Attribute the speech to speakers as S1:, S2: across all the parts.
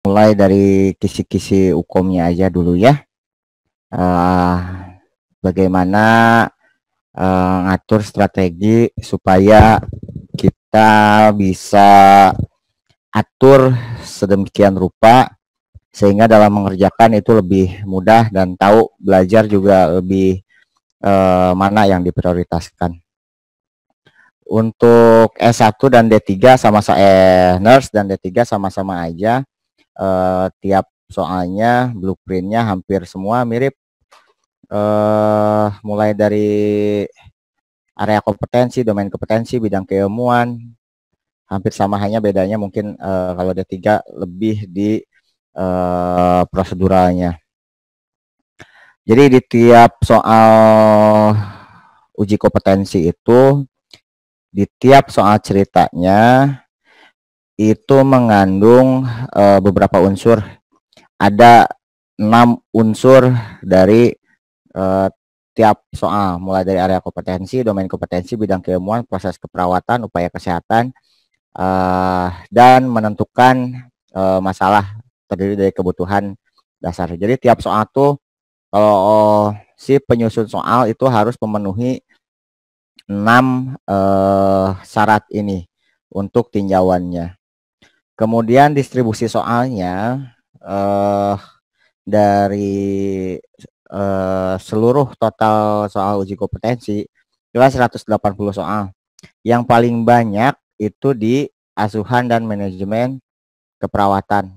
S1: Mulai dari kisi-kisi hukumnya aja dulu ya. Bagaimana ngatur strategi supaya kita bisa atur sedemikian rupa sehingga dalam mengerjakan itu lebih mudah dan tahu belajar juga lebih mana yang diprioritaskan. Untuk S1 dan D3 sama-sama nurse dan D3 sama-sama aja. Tiap soalnya blueprintnya hampir semua mirip, mulai dari area kompetensi, domain kompetensi, bidang keilmuan hampir sama, hanya bedanya mungkin kalau D3 lebih di proseduralnya. Jadi di tiap soal uji kompetensi itu, di tiap soal ceritanya itu mengandung beberapa unsur. Ada 6 unsur dari tiap soal, mulai dari area kompetensi, domain kompetensi, bidang keilmuan, proses keperawatan, upaya kesehatan, dan menentukan masalah terdiri dari kebutuhan dasar. Jadi tiap soal tuh kalau si penyusun soal itu harus memenuhi 6 syarat ini untuk tinjauannya. Kemudian distribusi soalnya dari seluruh total soal uji kompetensi itu 180 soal. Yang paling banyak itu di asuhan dan manajemen keperawatan.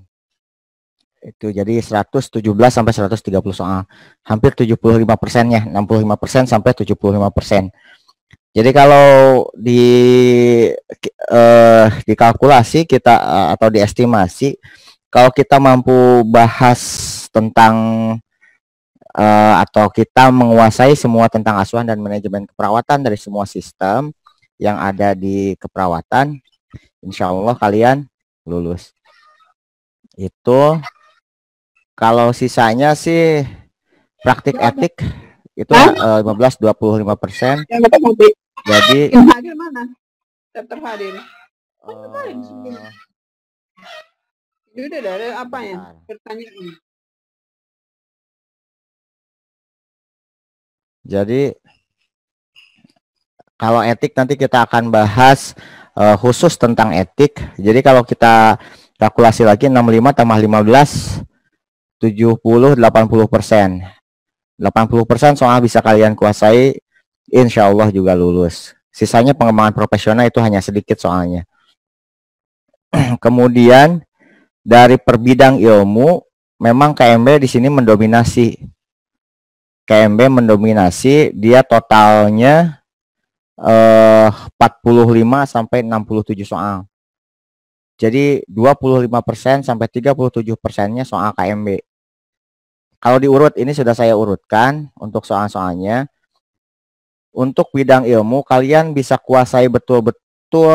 S1: Itu jadi 117 sampai 130 soal. Hampir 75%-nya, 65% sampai 75%. Jadi kalau dikalkulasi kita atau diestimasi, kalau kita mampu bahas tentang atau kita menguasai semua tentang asuhan dan manajemen keperawatan dari semua sistem yang ada di keperawatan, insya Allah kalian lulus. Itu kalau sisanya sih praktik etik itu 15-25%. Jadi
S2: yang hadir mana? Daftar hadir. Udah ada apa ya? Pertanyaan.
S1: Jadi kalau etik nanti kita akan bahas khusus tentang etik. Jadi kalau kita kalkulasi lagi 65 tambah 15 70 80%. 80% soal bisa kalian kuasai, insya Allah juga lulus. Sisanya pengembangan profesional itu hanya sedikit soalnya. Kemudian dari per bidang ilmu, memang KMB di sini mendominasi. KMB mendominasi, dia totalnya 45 sampai 67 soal. Jadi 25% sampai 37%-nya soal KMB. Kalau diurut ini sudah saya urutkan untuk soal-soalnya. Untuk bidang ilmu kalian bisa kuasai betul-betul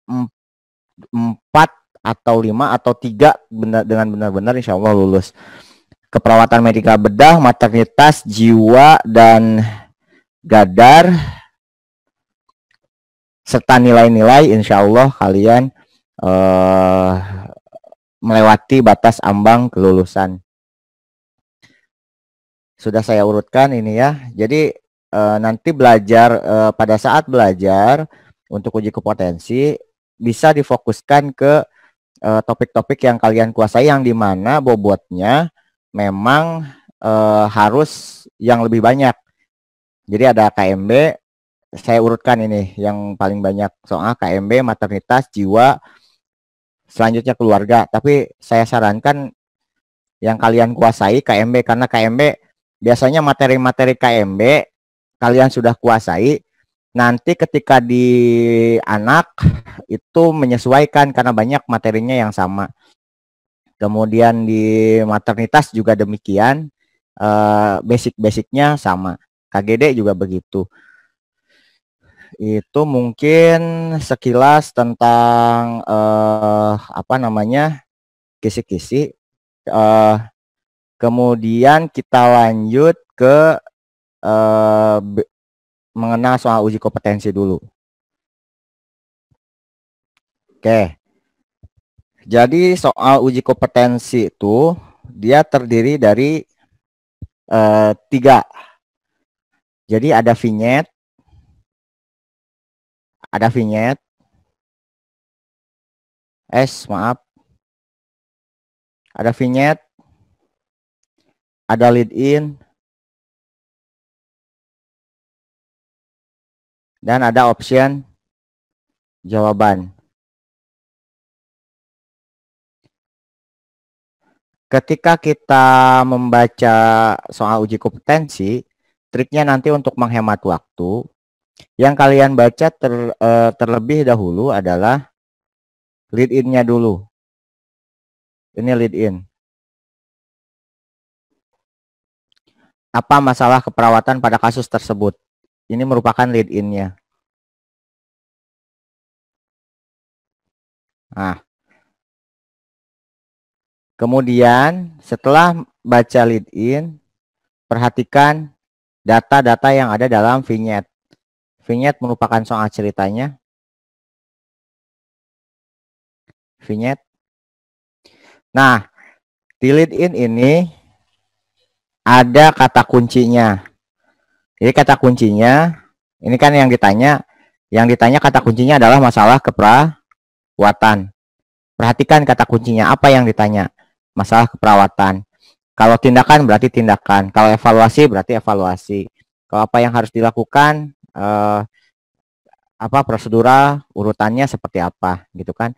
S1: 4 atau 5 atau 3 dengan benar-benar insya Allah lulus. Keperawatan medikal bedah, maternitas, jiwa, dan gadar, serta nilai-nilai insya Allah kalian melewati batas ambang kelulusan. Sudah saya urutkan ini ya. Jadi nanti belajar pada saat belajar untuk uji kompetensi bisa difokuskan ke topik-topik yang kalian kuasai, yang dimana bobotnya memang harus yang lebih banyak. Jadi ada KMB, saya urutkan ini yang paling banyak soal KMB, maternitas, jiwa, selanjutnya keluarga. Tapi saya sarankan yang kalian kuasai KMB, karena KMB biasanya materi-materi KMB kalian sudah kuasai, nanti ketika di anak itu menyesuaikan karena banyak materinya yang sama. Kemudian di maternitas juga demikian, basic-basicnya sama. KGD juga begitu. Itu mungkin sekilas tentang apa namanya, kisi-kisi. Kemudian kita lanjut ke mengenal soal uji kompetensi dulu. Oke. Jadi soal uji kompetensi itu dia terdiri dari 3. Jadi ada vignette, ada vignette, ada lead in, dan ada option jawaban. Ketika kita membaca soal uji kompetensi, triknya nanti untuk menghemat waktu, yang kalian baca terlebih dahulu adalah lead in-nya dulu. Ini lead in. Apa masalah keperawatan pada kasus tersebut? Ini merupakan lead in-nya. Nah, kemudian setelah baca lead in, perhatikan data-data yang ada dalam vignette. Vignette merupakan soal ceritanya. Vignette. Nah, di lead in ini ada kata kuncinya. Jadi kata kuncinya, ini kan yang ditanya kata kuncinya adalah masalah keperawatan. Perhatikan kata kuncinya, apa yang ditanya? Masalah keperawatan. Kalau tindakan berarti tindakan, kalau evaluasi berarti evaluasi. Kalau apa yang harus dilakukan, apa prosedural, urutannya seperti apa, gitu kan?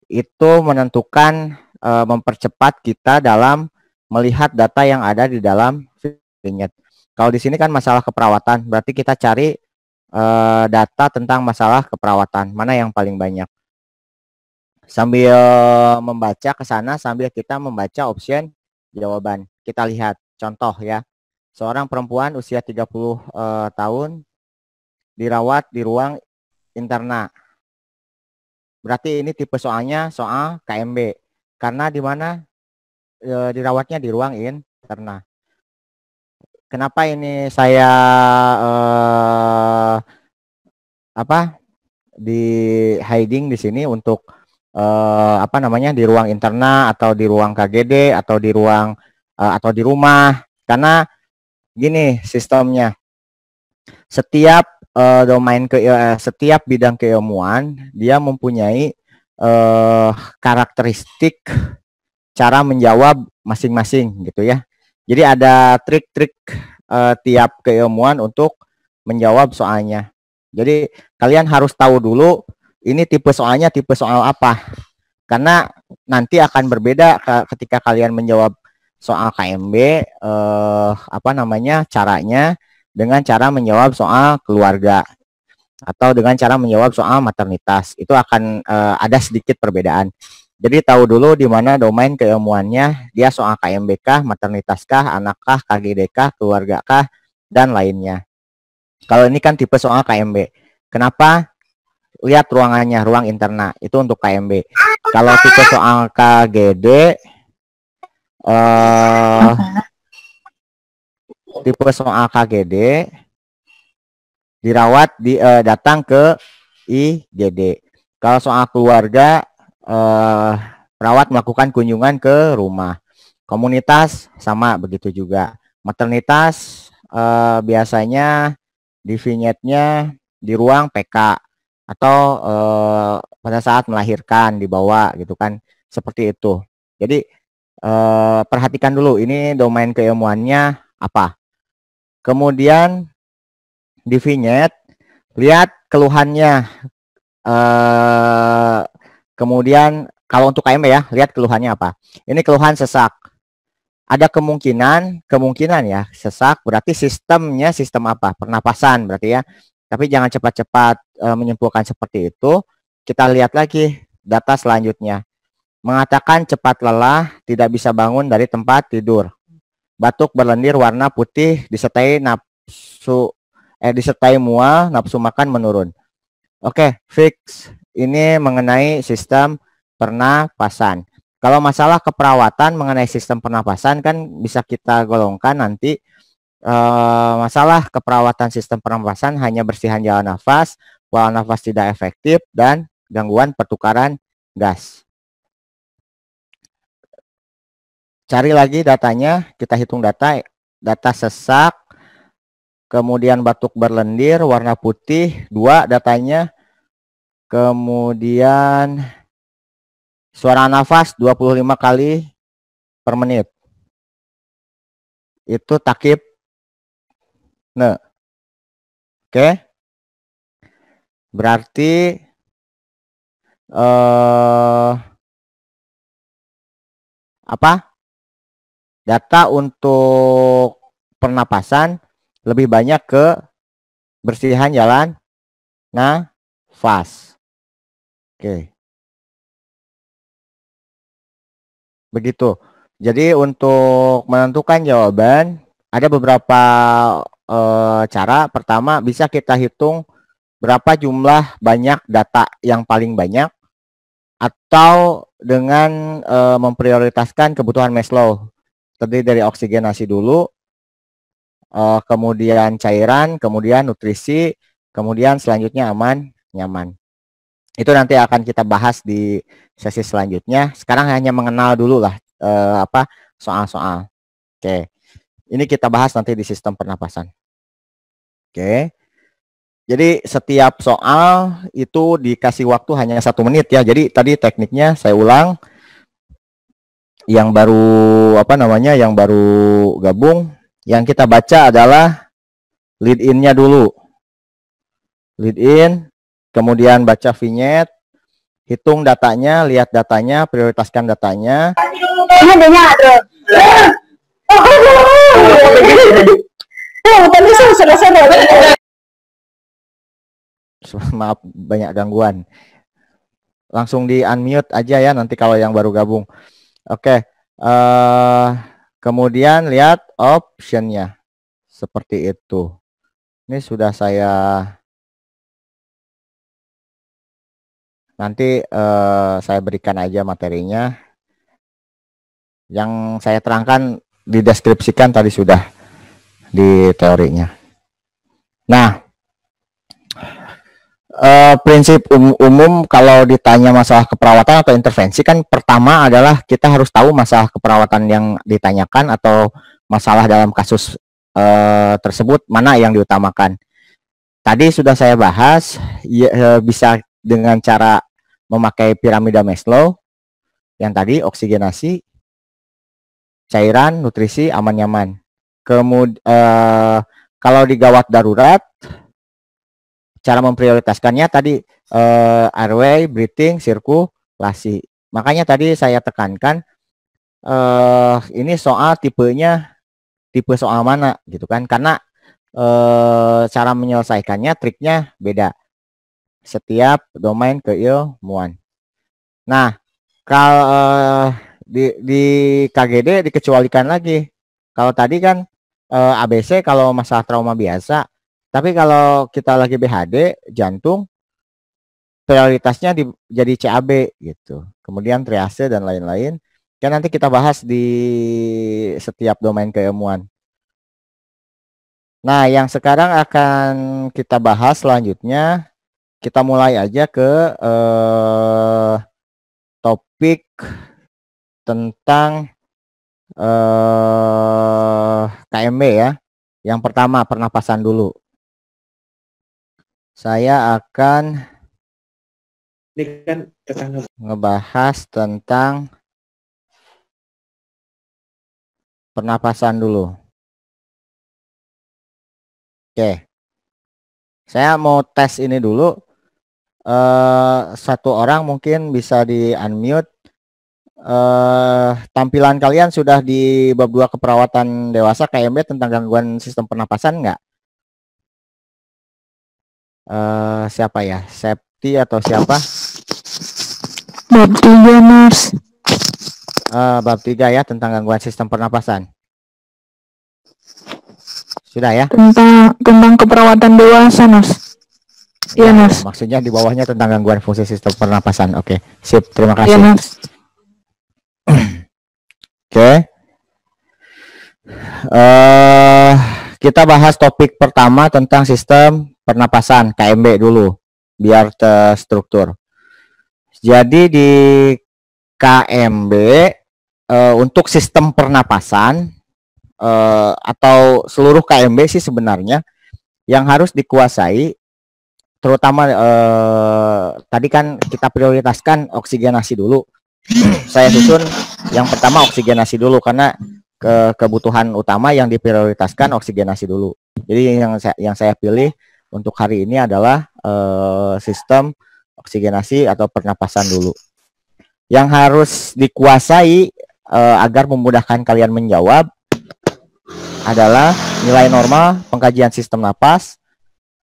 S1: Itu menentukan, mempercepat kita dalam melihat data yang ada di dalam vignette. Kalau di sini kan masalah keperawatan, berarti kita cari data tentang masalah keperawatan, mana yang paling banyak. Sambil membaca ke sana, sambil kita membaca option jawaban. Kita lihat contoh ya. Seorang perempuan usia 30 tahun dirawat di ruang interna. Berarti ini tipe soalnya soal KMB. Karena di mana dirawatnya di ruang interna. Kenapa ini saya di hiding di sini untuk di ruang interna atau di ruang KGD atau di ruang atau di rumah, karena gini sistemnya, setiap setiap bidang keilmuan dia mempunyai karakteristik cara menjawab masing-masing gitu ya. Jadi ada trik-trik tiap keilmuan untuk menjawab soalnya. Jadi kalian harus tahu dulu ini tipe soalnya tipe soal apa. Karena nanti akan berbeda ketika kalian menjawab soal KMB caranya dengan cara menjawab soal keluarga atau dengan cara menjawab soal maternitas. Itu akan ada sedikit perbedaan. Jadi tahu dulu di mana domain keilmuannya, dia soal KMB kah, maternitas kah, anak kah, KGD kah, keluarga kah, dan lainnya. Kalau ini kan tipe soal KMB. Kenapa? Lihat ruangannya, ruang interna. Itu untuk KMB. Kalau tipe soal KGD, tipe soal KGD dirawat datang ke IGD. Kalau soal keluarga, perawat melakukan kunjungan ke rumah. Komunitas sama begitu juga. Maternitas biasanya di vignette-nya di ruang PK atau pada saat melahirkan dibawa gitu kan, seperti itu. Jadi perhatikan dulu ini domain keilmuannya apa. Kemudian di vignette lihat keluhannya. Kemudian kalau untuk KMB ya, lihat keluhannya apa. Ini keluhan sesak. Ada kemungkinan ya sesak, berarti sistemnya sistem apa? Pernapasan berarti ya. Tapi jangan cepat-cepat menyimpulkan seperti itu. Kita lihat lagi data selanjutnya. Mengatakan cepat lelah, tidak bisa bangun dari tempat tidur. Batuk berlendir warna putih disertai disertai mual, nafsu makan menurun. Oke, fix. Ini mengenai sistem pernapasan. Kalau masalah keperawatan mengenai sistem pernapasan kan bisa kita golongkan nanti. Masalah keperawatan sistem pernapasan hanya bersihan jalan nafas, pola nafas tidak efektif, dan gangguan pertukaran gas. cari lagi datanya, kita hitung data sesak, kemudian batuk berlendir warna putih 2 datanya, kemudian suara nafas 25 kali per menit. Itu takip ne. Oke. Berarti apa? Data untuk pernapasan lebih banyak ke bersihan jalan nafas. Oke. Begitu. Jadi untuk menentukan jawaban ada beberapa cara. Pertama, bisa kita hitung berapa jumlah banyak data yang paling banyak, atau dengan memprioritaskan kebutuhan Maslow. Terdiri dari oksigenasi dulu, kemudian cairan, kemudian nutrisi, kemudian selanjutnya aman, nyaman. Itu nanti akan kita bahas di sesi selanjutnya. Sekarang hanya mengenal dulu lah soal-soal. Oke. Ini kita bahas nanti di sistem pernapasan. Oke. Jadi setiap soal itu dikasih waktu hanya 1 menit ya. Jadi tadi tekniknya saya ulang. Yang baru yang baru gabung, yang kita baca adalah lead in-nya dulu. Lead in, kemudian baca vignette, hitung datanya, lihat datanya, prioritaskan datanya. Maaf, banyak gangguan. Langsung di unmute aja ya nanti kalau yang baru gabung. Oke. Kemudian lihat optionnya seperti itu. Ini sudah saya nanti saya berikan aja materinya. Yang saya terangkan dideskripsikan tadi sudah di teorinya. Nah, prinsip umum kalau ditanya masalah keperawatan atau intervensi kan pertama adalah kita harus tahu masalah keperawatan yang ditanyakan atau masalah dalam kasus tersebut mana yang diutamakan. Tadi sudah saya bahas ya, bisa dengan cara memakai piramida Maslow yang tadi oksigenasi, cairan, nutrisi, aman nyaman. Kemudian kalau di gawat darurat cara memprioritaskannya tadi airway, breathing, sirkulasi. Makanya tadi saya tekankan ini soal tipe soal mana gitu kan, karena cara menyelesaikannya triknya beda setiap domain keilmuan. Nah, kalau di KGD dikecualikan lagi. Kalau tadi kan ABC kalau masalah trauma biasa, tapi kalau kita lagi BHD jantung prioritasnya jadi CAB gitu. Kemudian triase dan lain-lain. Kan nanti kita bahas di setiap domain keilmuan. Nah, yang sekarang akan kita bahas selanjutnya, kita mulai aja ke topik tentang KMB ya. Yang pertama pernapasan dulu. Saya akan ngebahas tentang pernapasan dulu. Oke. Saya mau tes ini dulu. Satu orang mungkin bisa di unmute. Tampilan kalian sudah di bab 2 keperawatan dewasa KMB tentang gangguan sistem pernapasan enggak? Siapa ya? Septi atau siapa?
S3: Bab 3, Mas.
S1: Bab 3 ya, tentang gangguan sistem pernapasan. Sudah ya?
S3: Tentang keperawatan dewasa, Mas. Iya, Mas.
S1: Maksudnya di bawahnya tentang gangguan fungsi sistem pernapasan. Oke, sip. Terima kasih.
S3: Iya, Mas.
S1: Oke. Kita bahas topik pertama tentang sistem pernapasan KMB dulu, biar terstruktur. Jadi di KMB untuk sistem pernapasan atau seluruh KMB sih sebenarnya yang harus dikuasai, terutama tadi kan kita prioritaskan oksigenasi dulu. Saya susun yang pertama oksigenasi dulu karena kebutuhan utama yang diprioritaskan oksigenasi dulu. Jadi yang saya pilih untuk hari ini adalah sistem oksigenasi atau pernapasan dulu. Yang harus dikuasai agar memudahkan kalian menjawab adalah nilai normal pengkajian sistem napas,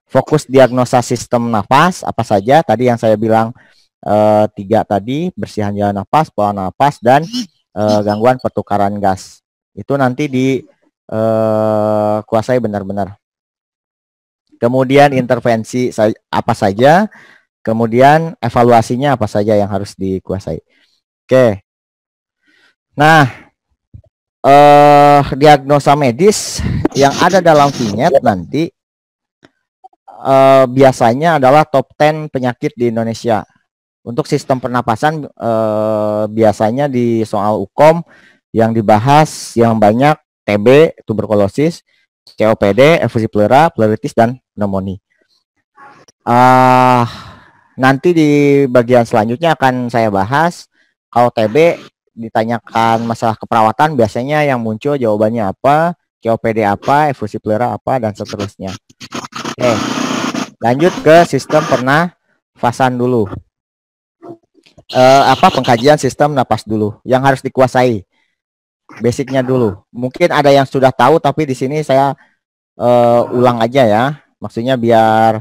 S1: fokus diagnosa sistem napas apa saja tadi yang saya bilang 3 tadi, bersihan jalan napas, pola napas, dan gangguan pertukaran gas. Itu nanti dikuasai benar-benar. Kemudian intervensi apa saja, kemudian evaluasinya apa saja yang harus dikuasai. Oke. Nah, diagnosa medis yang ada dalam vignette nanti biasanya adalah top 10 penyakit di Indonesia. Untuk sistem pernapasan biasanya di soal UKOM yang dibahas yang banyak TB, tuberkulosis, COPD, efusi pleura, pleuritis, dan pneumonia. Nanti di bagian selanjutnya akan saya bahas. Kalau TB ditanyakan masalah keperawatan, biasanya yang muncul jawabannya apa, COPD apa, efusi pleura apa, dan seterusnya. Oke, lanjut ke sistem pernafasan dulu. Pengkajian sistem napas dulu yang harus dikuasai, basicnya dulu. Mungkin ada yang sudah tahu, tapi di sini saya ulang aja ya, maksudnya biar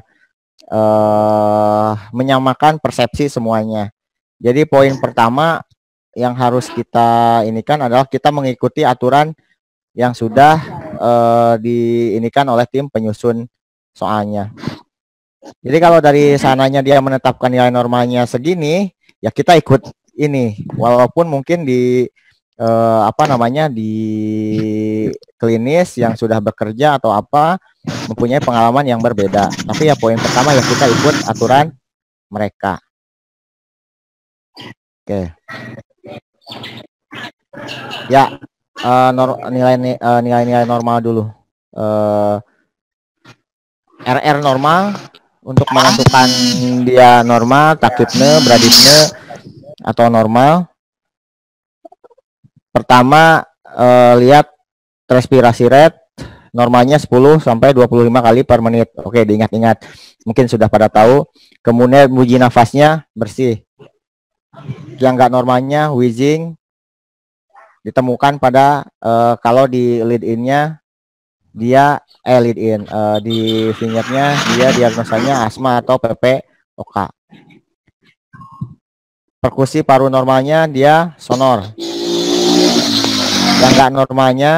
S1: menyamakan persepsi semuanya. Jadi poin pertama yang harus kita inikan adalah kita mengikuti aturan yang sudah diinikan oleh tim penyusun soalnya. Jadi kalau dari sananya dia menetapkan nilai normalnya segini, ya kita ikut ini, walaupun mungkin di di klinis yang sudah bekerja atau apa mempunyai pengalaman yang berbeda. Tapi ya poin pertama ya kita ikut aturan mereka. Oke. Ya, nilai-nilai normal dulu. RR normal untuk menentukan dia normal, takutnya, beraditnya atau normal. Pertama lihat respirasi rate, normalnya 10 sampai 25 kali per menit. Oke, diingat-ingat. Mungkin sudah pada tahu. Kemudian uji nafasnya bersih. Yang enggak normalnya wheezing ditemukan pada kalau di lead in-nya dia lead in di vignette-nya dia diagnosanya asma atau PPOK. Perkusi paru normalnya dia sonor. Yang enggak normalnya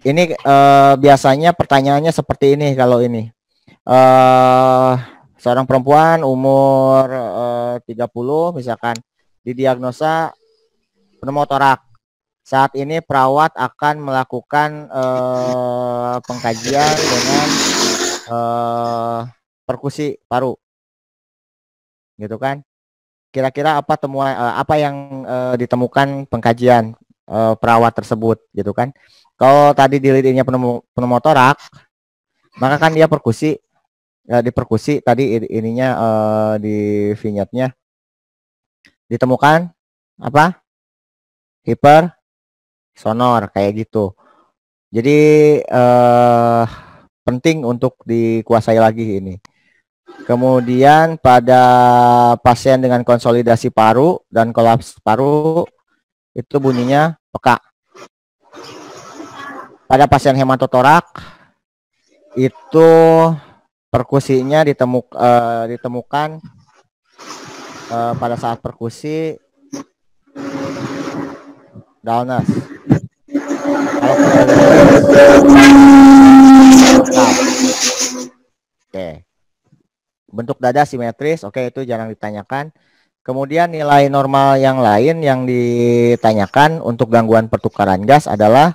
S1: ini biasanya pertanyaannya seperti ini. Kalau ini seorang perempuan umur 30 misalkan didiagnosa pneumotorak. Saat ini perawat akan melakukan pengkajian dengan perkusi paru, gitu kan? Kira-kira apa temuan apa yang ditemukan pengkajian perawat tersebut, gitu kan? Kalau tadi dilihatnya pneumotorak, maka kan dia perkusi, diperkusi tadi ininya di vignette-nya ditemukan apa? Hipersonor kayak gitu. Jadi penting untuk dikuasai lagi ini. Kemudian pada pasien dengan konsolidasi paru dan kolaps paru itu bunyinya peka. Pada pasien hematotorak itu perkusinya ditemukan pada saat perkusi Downers. Oke. Bentuk dada simetris, oke, itu jarang ditanyakan. Kemudian nilai normal yang lain yang ditanyakan untuk gangguan pertukaran gas adalah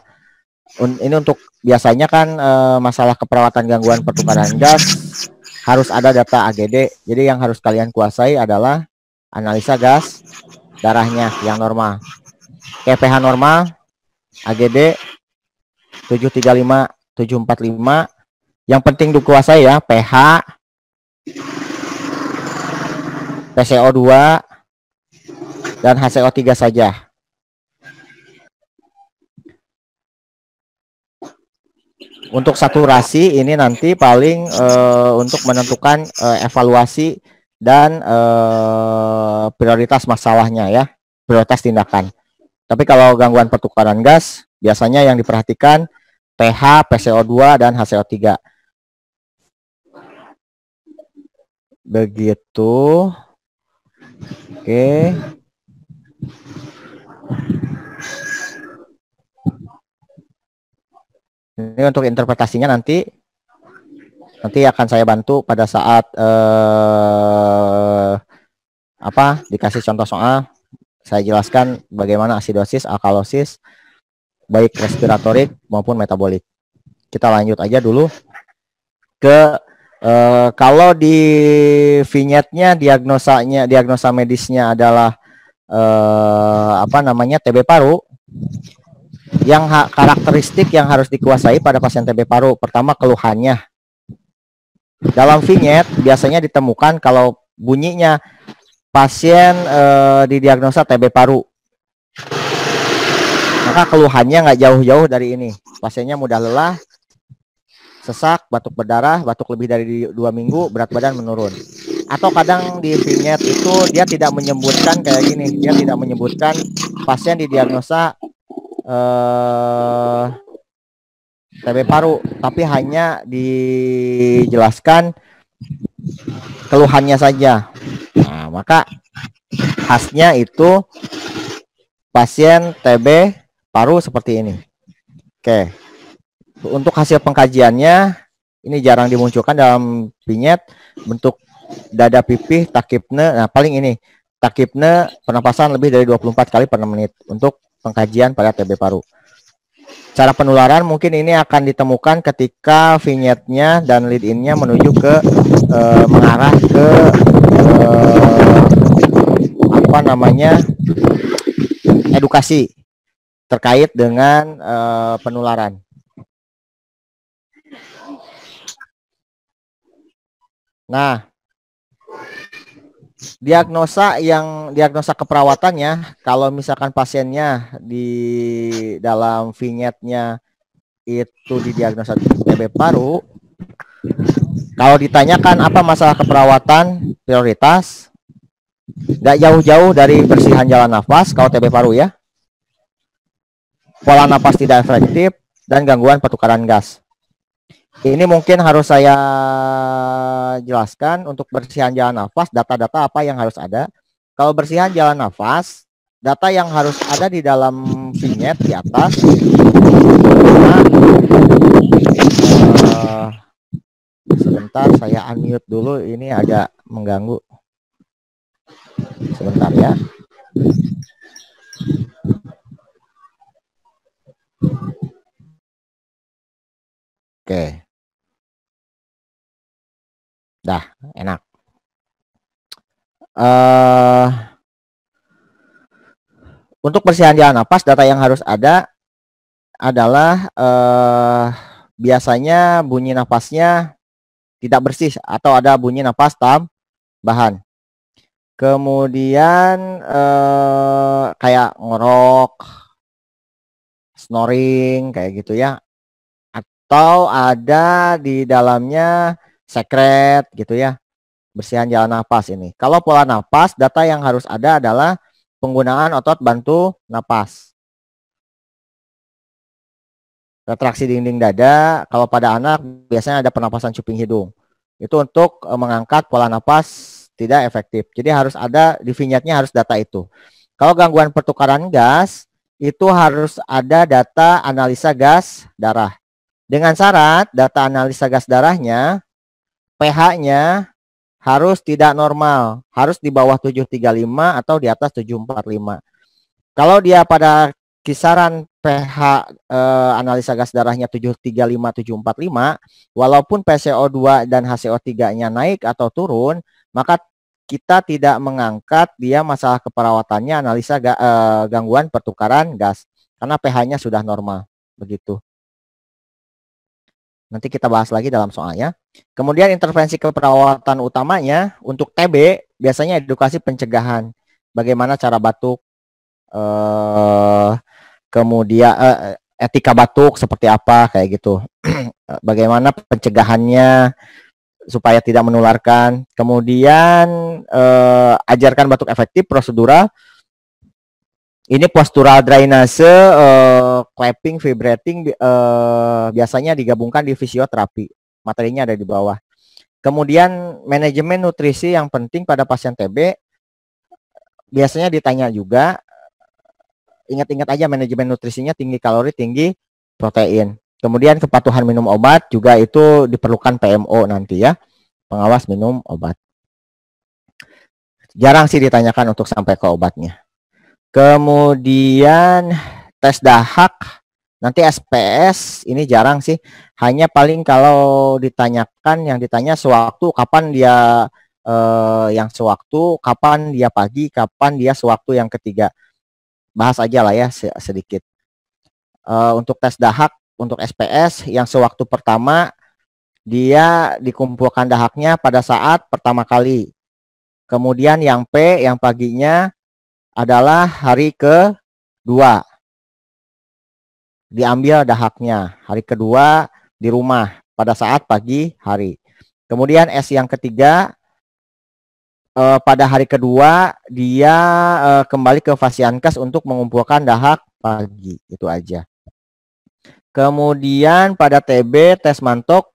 S1: ini untuk biasanya kan masalah keperawatan gangguan pertukaran gas harus ada data AGD. Jadi yang harus kalian kuasai adalah analisa gas darahnya yang normal. kayak pH normal, AGD 735, 745. Yang penting dikuasai ya, pH, PCO2, dan HCO3 saja. Untuk saturasi ini nanti paling untuk menentukan evaluasi dan prioritas masalahnya ya, prioritas tindakan. Tapi kalau gangguan pertukaran gas, biasanya yang diperhatikan pH, PCO2, dan HCO3. Begitu. Oke. Ini untuk interpretasinya nanti akan saya bantu pada saat dikasih contoh soal. Saya jelaskan bagaimana asidosis, alkalosis, baik respiratorik maupun metabolik. Kita lanjut aja dulu ke kalau di vignette-nya diagnosa medisnya adalah TB paru. Yang karakteristik yang harus dikuasai pada pasien TB paru, pertama keluhannya. Dalam vignette biasanya ditemukan kalau bunyinya pasien didiagnosa TB paru, maka keluhannya nggak jauh-jauh dari ini. Pasiennya mudah lelah, sesak, batuk berdarah, batuk lebih dari 2 minggu, berat badan menurun. Atau kadang di vignette itu dia tidak menyebutkan kayak gini, dia tidak menyebutkan pasien didiagnosa TB paru, tapi hanya dijelaskan keluhannya saja. Nah, maka khasnya itu pasien TB paru seperti ini. Oke. Untuk hasil pengkajiannya ini jarang dimunculkan dalam vignette, bentuk dada pipih, takipne. Nah, paling ini takipne pernapasan lebih dari 24 kali per menit untuk pengkajian pada TB paru. Cara penularan mungkin ini akan ditemukan ketika vignette-nya dan lead-in-nya menuju ke mengarah ke edukasi terkait dengan penularan. Nah, diagnosa keperawatannya, kalau misalkan pasiennya di dalam vignette-nya itu didiagnosa TB paru, kalau ditanyakan apa masalah keperawatan prioritas, nggak jauh-jauh dari bersihan jalan nafas kalau TB paru ya, pola nafas tidak efektif, dan gangguan pertukaran gas. Ini mungkin harus saya jelaskan untuk bersihan jalan nafas, data-data apa yang harus ada. Kalau bersihan jalan nafas, data yang harus ada di dalam vignette di atas. Sebentar, saya unmute dulu, ini agak mengganggu. Sebentar ya. Oke. Dah, enak. Untuk bersihan jalan nafas, data yang harus ada adalah biasanya bunyi nafasnya tidak bersih atau ada bunyi nafas tambahan. Kemudian kayak ngorok, snoring kayak gitu ya. Atau ada di dalamnya sekret gitu ya, bersihan jalan nafas ini. Kalau pola nafas, data yang harus ada adalah penggunaan otot bantu nafas. Retraksi dinding dada, kalau pada anak biasanya ada pernapasan cuping hidung. Itu untuk mengangkat pola nafas tidak efektif. Jadi harus ada di vignette-nya, harus data itu. Kalau gangguan pertukaran gas, itu harus ada data analisa gas darah. Dengan syarat data analisa gas darahnya, pH-nya harus tidak normal, harus di bawah 735 atau di atas 745. Kalau dia pada kisaran pH analisa gas darahnya 735 745, walaupun PCO2 dan HCO3-nya naik atau turun, maka kita tidak mengangkat dia masalah keperawatannya, analisa gangguan pertukaran gas karena pH-nya sudah normal begitu. Nanti kita bahas lagi dalam soalnya. Kemudian intervensi keperawatan utamanya untuk TB biasanya edukasi pencegahan. Bagaimana cara batuk, kemudian etika batuk seperti apa kayak gitu. Bagaimana pencegahannya supaya tidak menularkan. Kemudian ajarkan batuk efektif, prosedural. Ini postural drainase, clapping, vibrating, biasanya digabungkan di fisioterapi. Materinya ada di bawah. Kemudian manajemen nutrisi yang penting pada pasien TB, biasanya ditanya juga. Ingat-ingat aja manajemen nutrisinya tinggi kalori, tinggi protein. Kemudian kepatuhan minum obat juga itu diperlukan PMO nanti ya. Pengawas minum obat. Jarang sih ditanyakan untuk sampai ke obatnya. Kemudian tes dahak, nanti SPS ini jarang sih, hanya paling kalau ditanyakan yang ditanya sewaktu kapan dia yang sewaktu, kapan dia pagi, kapan dia sewaktu yang ketiga. Bahas aja lah ya sedikit. Untuk tes dahak, untuk SPS yang sewaktu pertama dia dikumpulkan dahaknya pada saat pertama kali. Kemudian yang P yang paginya adalah hari kedua. Diambil dahaknya. Hari kedua di rumah pada saat pagi hari. Kemudian S yang ketiga, pada hari kedua dia kembali ke Fasiankes untuk mengumpulkan dahak pagi. Itu aja. Kemudian pada TB tes mantok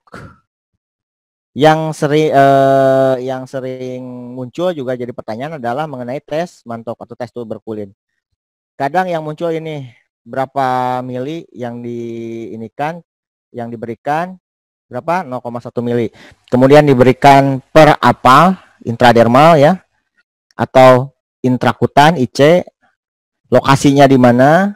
S1: yang sering muncul juga jadi pertanyaan adalah mengenai tes mantok atau tes tuberkulin. Kadang yang muncul ini berapa mili yang diinikan, yang diberikan berapa 0,1 mili. Kemudian diberikan per apa intradermal ya atau intrakutan IC, lokasinya di mana,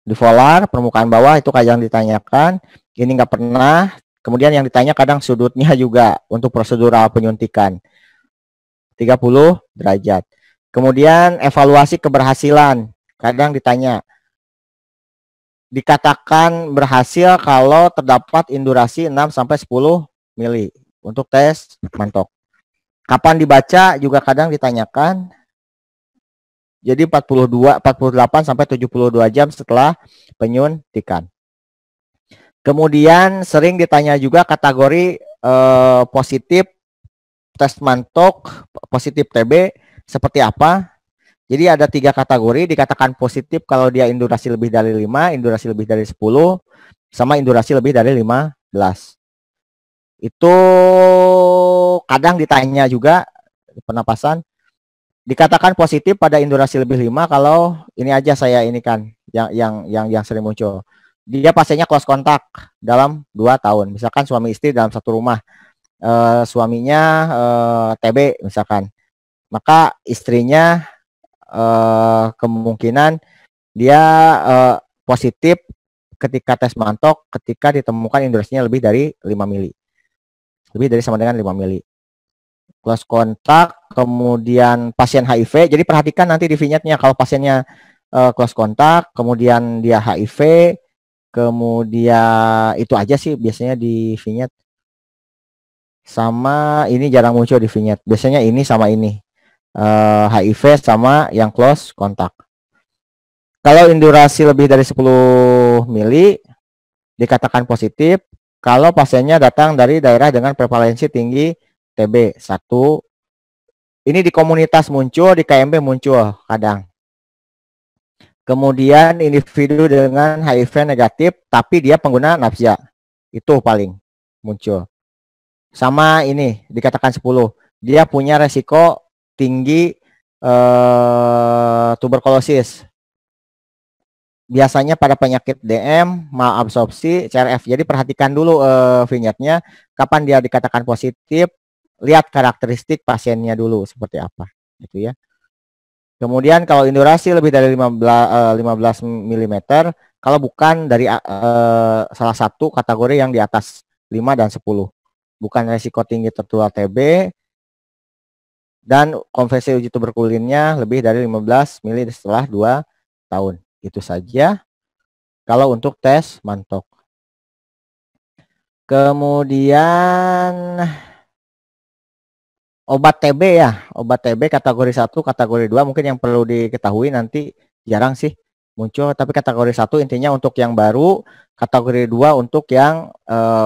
S1: di volar permukaan bawah itu kadang ditanyakan. Ini nggak pernah. Kemudian yang ditanya kadang sudutnya juga untuk prosedural penyuntikan 30 derajat. Kemudian evaluasi keberhasilan kadang ditanya. Dikatakan berhasil kalau terdapat indurasi 6 sampai 10 mili untuk tes mantok. Kapan dibaca juga kadang ditanyakan. Jadi 48 sampai 72 jam setelah penyuntikan. Kemudian sering ditanya juga kategori positif tes mantok, positif TB seperti apa. Jadi ada 3 kategori, dikatakan positif kalau dia indurasi lebih dari 5, indurasi lebih dari 10, sama indurasi lebih dari 15. Itu kadang ditanya juga penapasan. Dikatakan positif pada indurasi lebih 5 kalau ini aja saya ini kan yang sering muncul. Dia pasiennya close kontak dalam 2 tahun. Misalkan suami istri dalam satu rumah. Suaminya TB misalkan. Maka istrinya kemungkinan dia positif ketika tes mantok ketika ditemukan indurasinya lebih dari 5 mili. Lebih dari sama dengan 5 mili. Close kontak, kemudian pasien HIV. Jadi perhatikan nanti di vignette-nya kalau pasiennya close kontak, kemudian dia HIV, kemudian itu aja sih biasanya di vignette. Sama ini jarang muncul di vignette. Biasanya ini sama ini. HIV sama yang close kontak. Kalau indurasi lebih dari 10 mili dikatakan positif kalau pasiennya datang dari daerah dengan prevalensi tinggi TB 1. Ini di komunitas muncul, di KMB muncul kadang. Kemudian individu dengan HIV negatif tapi dia pengguna nafza. Itu paling muncul. Sama ini dikatakan 10. Dia punya resiko tinggi tuberkulosis. Biasanya pada penyakit DM, malabsorpsi, CRF. Jadi perhatikan dulu vignette-nya kapan dia dikatakan positif, lihat karakteristik pasiennya dulu seperti apa gitu ya. Kemudian kalau indurasi lebih dari 15 mm, kalau bukan dari salah satu kategori yang di atas 5 dan 10. Bukan resiko tinggi tertular TB, dan konversi uji tuberkulinnya lebih dari 15 mili setelah 2 tahun. Itu saja kalau untuk tes mantok. Kemudian obat TB ya, obat TB kategori 1, kategori 2 mungkin yang perlu diketahui, nanti jarang sih muncul, tapi kategori 1 intinya untuk yang baru, kategori 2 untuk yang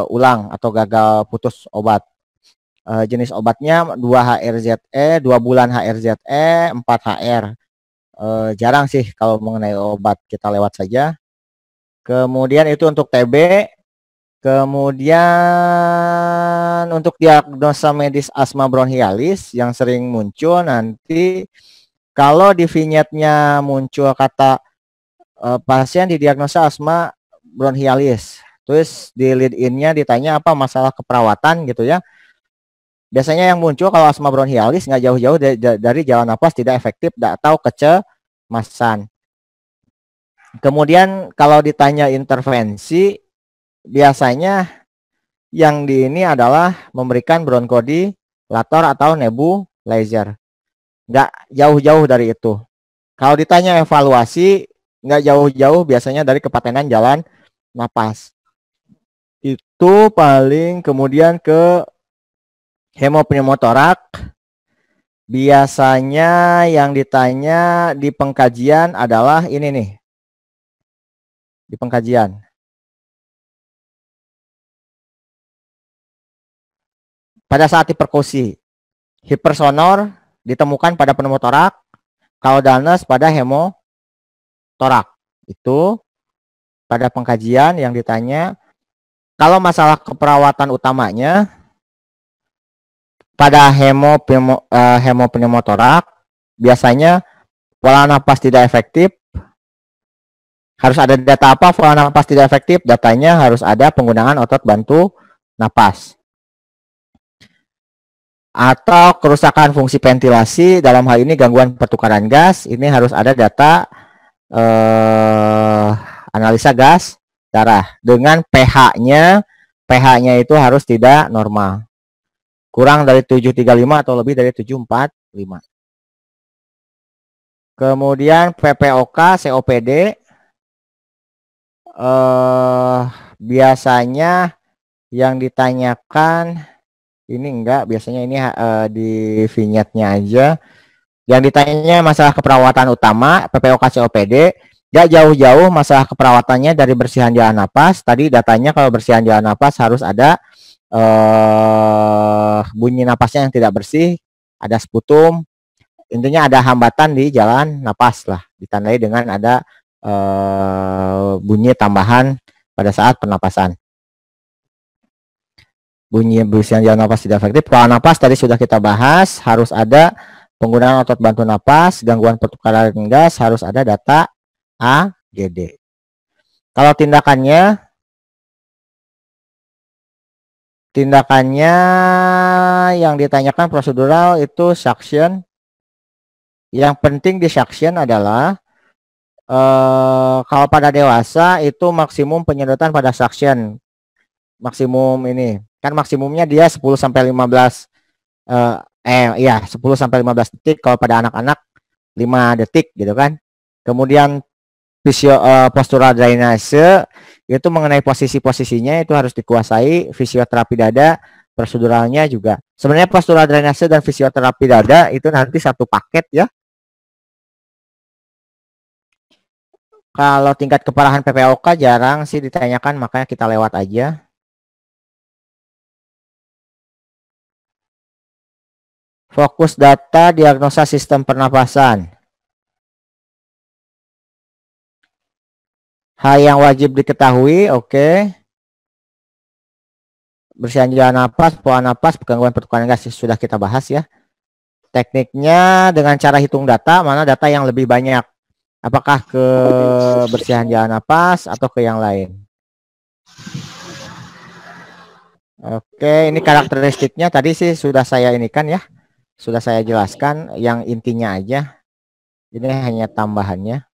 S1: ulang atau gagal putus obat. Jenis obatnya 2-HRZE, 2 bulan HRZE, 4HR. Jarang sih kalau mengenai obat, kita lewat saja. Kemudian itu untuk TB. Kemudian untuk diagnosa medis asma bronchialis yang sering muncul nanti kalau di vignette-nya muncul kata pasien didiagnosa asma bronchialis, terus di lead in-nya ditanya apa masalah keperawatan gitu ya. Biasanya yang muncul kalau asma bronchialis nggak jauh-jauh dari jalan napas tidak efektif atau kecemasan. Kemudian kalau ditanya intervensi, biasanya yang di ini adalah memberikan bronkodilator atau nebulizer. Nggak jauh-jauh dari itu. Kalau ditanya evaluasi, nggak jauh-jauh biasanya dari kepatenan jalan napas. Itu paling. Kemudian ke hemopneumotorak, biasanya yang ditanya di pengkajian adalah ini nih. Di pengkajian. Pada saat hiperkusi, hipersonor ditemukan pada pneumotorak, caudaneus pada hemotorak. Itu pada pengkajian yang ditanya. Kalau masalah keperawatan utamanya, pada hemopneumotorak biasanya pola napas tidak efektif. Harus ada data apa pola napas tidak efektif? Datanya harus ada penggunaan otot bantu napas atau kerusakan fungsi ventilasi, dalam hal ini gangguan pertukaran gas. Ini harus ada data analisa gas darah dengan pH-nya. pH-nya itu harus tidak normal, kurang dari 735 atau lebih dari 745. Kemudian PPOK, COPD, biasanya yang ditanyakan ini enggak, biasanya ini di vignette-nya aja. Yang ditanya masalah keperawatan utama, PPOK, COPD, enggak jauh-jauh masalah keperawatannya dari bersihan jalan napas. Tadi datanya kalau bersihan jalan napas harus ada bunyi napasnya yang tidak bersih, ada sputum, intinya ada hambatan di jalan napas lah, ditandai dengan ada bunyi tambahan pada saat pernapasan. Bunyi bersihan jalan napas tidak efektif. Pola napas tadi sudah kita bahas, harus ada penggunaan otot bantu napas, gangguan pertukaran gas, harus ada data AGD. Kalau tindakannya yang ditanyakan prosedural itu suction. Yang penting di suction adalah kalau pada dewasa itu maksimum penyedotan pada suction. Maksimum ini kan maksimumnya dia 10 sampai 15 10 sampai 15 detik, kalau pada anak-anak 5 detik gitu kan. Kemudian postural drainase itu mengenai posisi-posisinya itu harus dikuasai. Fisioterapi dada proseduralnya juga. Sebenarnya postural drainase dan fisioterapi dada itu nanti satu paket ya. Kalau tingkat keparahan PPOK jarang sih ditanyakan, makanya kita lewat aja. Fokus data diagnosa sistem pernapasan. Hal yang wajib diketahui, oke. Bersihan jalan napas, pola napas, gangguan pertukaran gas sudah kita bahas ya. Tekniknya dengan cara hitung data, mana data yang lebih banyak. Apakah ke bersihan jalan napas atau ke yang lain. Oke, ini karakteristiknya tadi sih sudah saya ini kan ya. Sudah saya jelaskan yang intinya aja. Ini hanya tambahannya.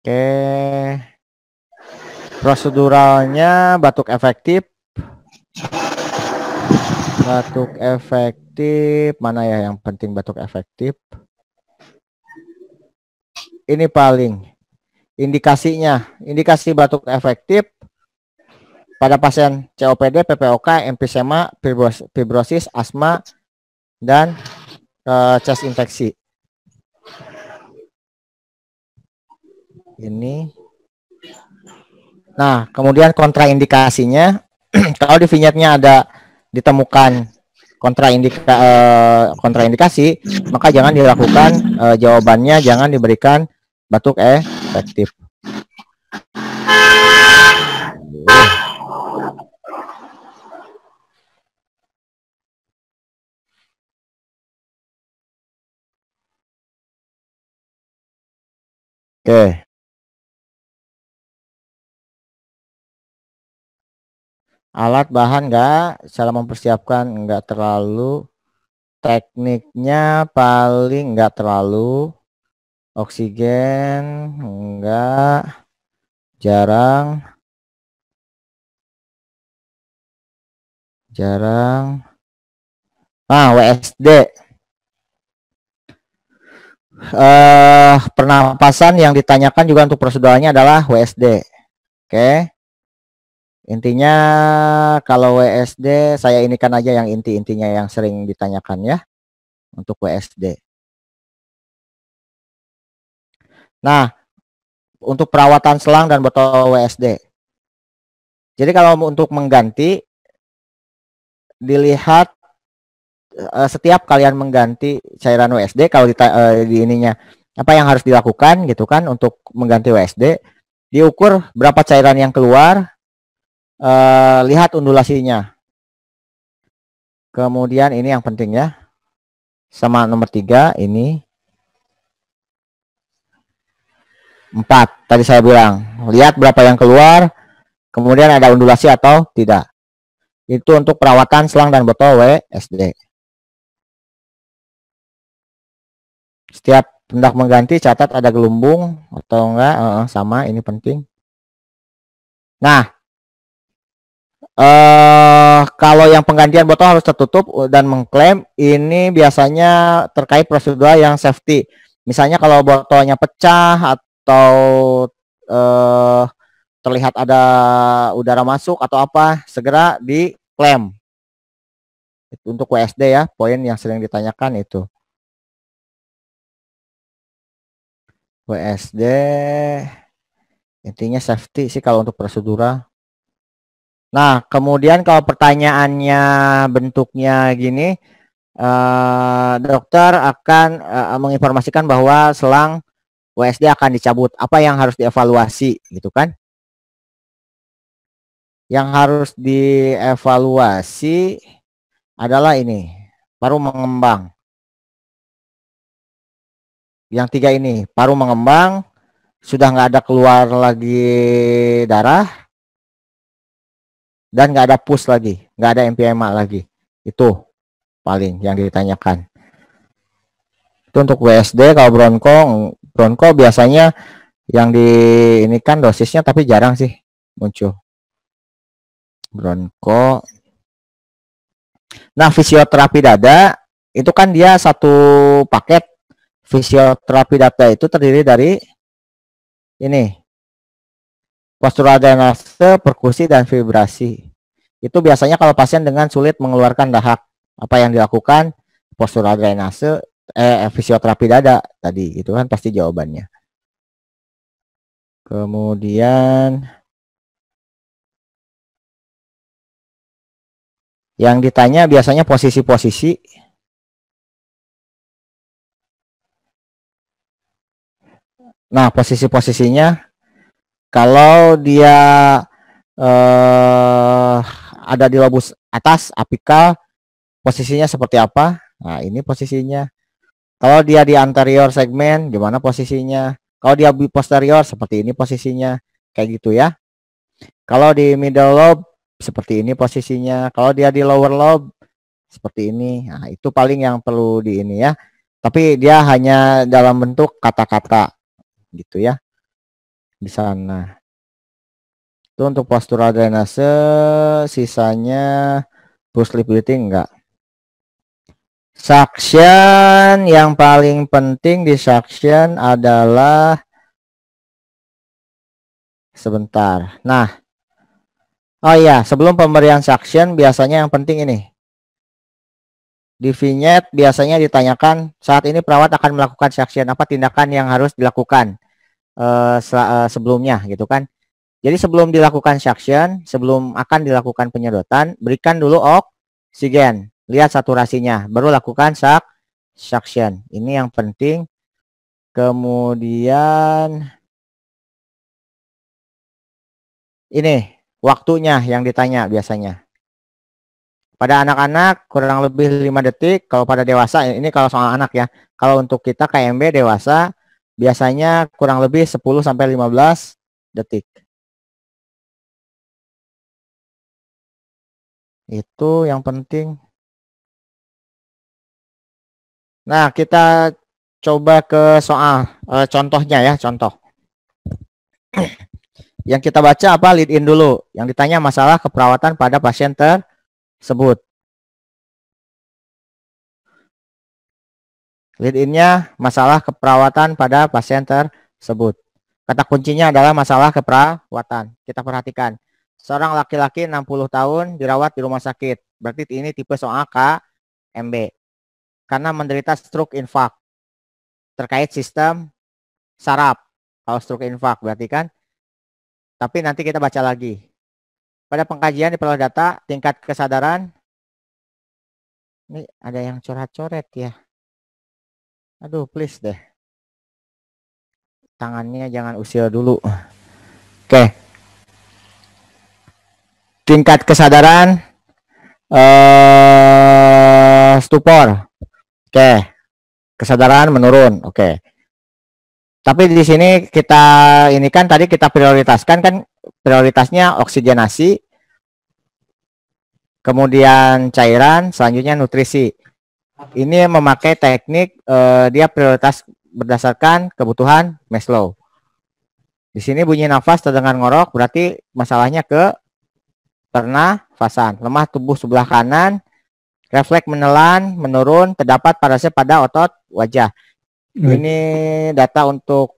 S1: Oke. Proseduralnya batuk efektif. Batuk efektif, mana ya yang penting batuk efektif? Ini paling indikasinya, indikasi batuk efektif pada pasien COPD, PPOK, emfisema, fibrosis, asma, dan chest infeksi. Ini. Nah, kemudian kontraindikasinya, kalau di vignette-nya ada ditemukan kontraindikasi, maka jangan dilakukan, jawabannya jangan diberikan batuk efektif. Oke. Alat bahan enggak, cara mempersiapkan enggak terlalu, tekniknya paling enggak terlalu, oksigen enggak, jarang, WSD, pernapasan yang ditanyakan juga untuk proseduralnya adalah WSD. Oke. Intinya kalau WSD saya inikan aja yang inti-intinya yang sering ditanyakan ya untuk WSD. Nah, untuk perawatan selang dan botol WSD. Jadi kalau untuk mengganti, dilihat setiap kalian mengganti cairan WSD, kalau di ininya apa yang harus dilakukan gitu kan untuk mengganti WSD, diukur berapa cairan yang keluar. Lihat undulasinya. Kemudian ini yang penting ya. Sama nomor 3 ini 4. Tadi saya bilang, lihat berapa yang keluar, kemudian ada undulasi atau tidak. Itu untuk perawatan selang dan botol WSD. Setiap hendak mengganti catat ada gelembung atau enggak, sama, ini penting. Nah, kalau yang penggantian botol harus tertutup dan mengklaim, ini biasanya terkait prosedur yang safety. Misalnya kalau botolnya pecah atau terlihat ada udara masuk atau apa, segera diklaim. Itu untuk WSD ya, poin yang sering ditanyakan itu. WSD intinya safety sih kalau untuk prosedural. Nah, kemudian kalau pertanyaannya bentuknya gini, dokter akan menginformasikan bahwa selang WSD akan dicabut. Apa yang harus dievaluasi gitu kan? Yang harus dievaluasi adalah ini, paru mengembang. Yang 3 ini, paru mengembang, sudah nggak ada keluar lagi darah, dan nggak ada pus lagi, nggak ada emphysema lagi. Itu paling yang ditanyakan. Itu untuk WSD. Kalau bronko biasanya yang ini kan dosisnya, tapi jarang sih muncul bronko. Nah, fisioterapi dada itu kan dia satu paket. Fisioterapi dada itu terdiri dari ini, postural drainase, perkusi, dan vibrasi. Itu biasanya kalau pasien dengan sulit mengeluarkan dahak, apa yang dilakukan? Postural drainase, fisioterapi dada tadi, itu kan pasti jawabannya. Kemudian yang ditanya biasanya posisi-posisi. Nah, posisi-posisinya kalau dia ada di lobus atas apikal, posisinya seperti apa? Nah, ini posisinya. Kalau dia di anterior segmen, gimana posisinya? Kalau dia di posterior, seperti ini posisinya. Kayak gitu ya. Kalau di middle lobe, seperti ini posisinya. Kalau dia di lower lobe, seperti ini. Nah, itu paling yang perlu di ini ya. Tapi dia hanya dalam bentuk kata-kata gitu ya. Di sana. Itu untuk postural drainase, sisanya Poor sleep breathing enggak. Suction yang paling penting di suction adalah sebentar. Nah, oh iya, sebelum pemberian suction biasanya yang penting ini. Di vignette biasanya ditanyakan saat ini perawat akan melakukan suction, apa tindakan yang harus dilakukan sebelumnya gitu kan. Jadi sebelum dilakukan suction, sebelum akan dilakukan penyedotan, berikan dulu oksigen. Lihat saturasinya, baru lakukan suction. Ini yang penting. Kemudian ini waktunya yang ditanya biasanya. Pada anak-anak kurang lebih 5 detik. Kalau pada dewasa, ini kalau soal anak ya. Kalau untuk kita KMB dewasa, biasanya kurang lebih 10-15 detik. Itu yang penting. Nah, kita coba ke soal contohnya ya, contoh. Yang kita baca apa? Lead in dulu. Yang ditanya masalah keperawatan pada pasien tersebut. Lead in-nya masalah keperawatan pada pasien tersebut. Kata kuncinya adalah masalah keperawatan. Kita perhatikan. Seorang laki-laki 60 tahun dirawat di rumah sakit. Berarti ini tipe soal KMB. Karena menderita stroke infark. Terkait sistem saraf. Kalau stroke infark berarti kan. Tapi nanti kita baca lagi. Pada pengkajian diperoleh data tingkat kesadaran. Ini ada yang coret-coret ya. Aduh, please deh. Tangannya jangan usil dulu. Oke. Tingkat kesadaran stupor. Oke. Kesadaran menurun. Oke. Tapi di sini kita ini kan tadi kita prioritaskan kan prioritasnya oksigenasi. Kemudian cairan, selanjutnya nutrisi. Ini memakai teknik dia prioritas berdasarkan kebutuhan Maslow. Di sini bunyi nafas terdengar ngorok berarti masalahnya ke pernafasan. Lemah tubuh sebelah kanan, refleks menelan menurun, terdapat paralisa pada otot wajah. Ini data untuk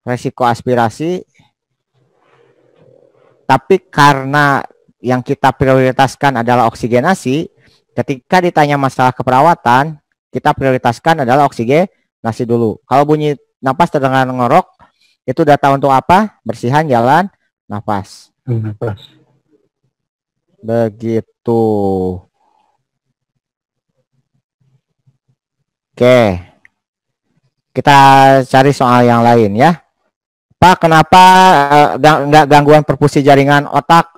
S1: resiko aspirasi. Tapi karena yang kita prioritaskan adalah oksigenasi, ketika ditanya masalah keperawatan, kita prioritaskan adalah oksigenasi dulu. Kalau bunyi napas terdengar ngorok, itu data untuk apa? Bersihan jalan nafas. Begitu. Oke. Kita cari soal yang lain ya. Pak, kenapa nggak gangguan perfusi jaringan otak?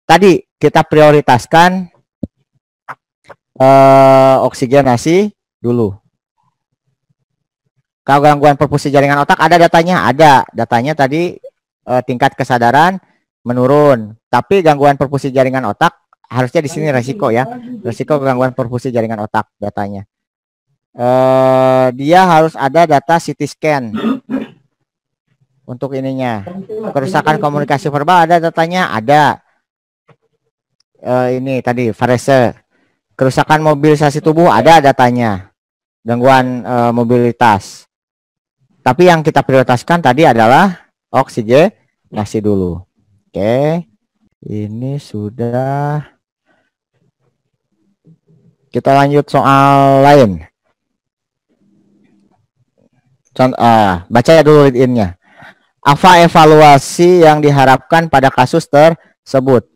S1: Tadi kita prioritaskan oksigenasi dulu. Kalau gangguan perfusi jaringan otak ada datanya? Ada. Datanya tadi tingkat kesadaran menurun. Tapi gangguan perfusi jaringan otak harusnya di sini resiko ya. Resiko gangguan perfusi jaringan otak datanya. Dia harus ada data CT scan. Untuk ininya. Kerusakan komunikasi verbal ada datanya? Ada. Ini tadi varese. Kerusakan mobilisasi tubuh ada datanya. Gangguan mobilitas. Tapi yang kita prioritaskan tadi adalah oksigenasi dulu. Oke. Ini sudah. Kita lanjut soal lain. Baca ya dulu lead in-nya. Apa evaluasi yang diharapkan pada kasus tersebut?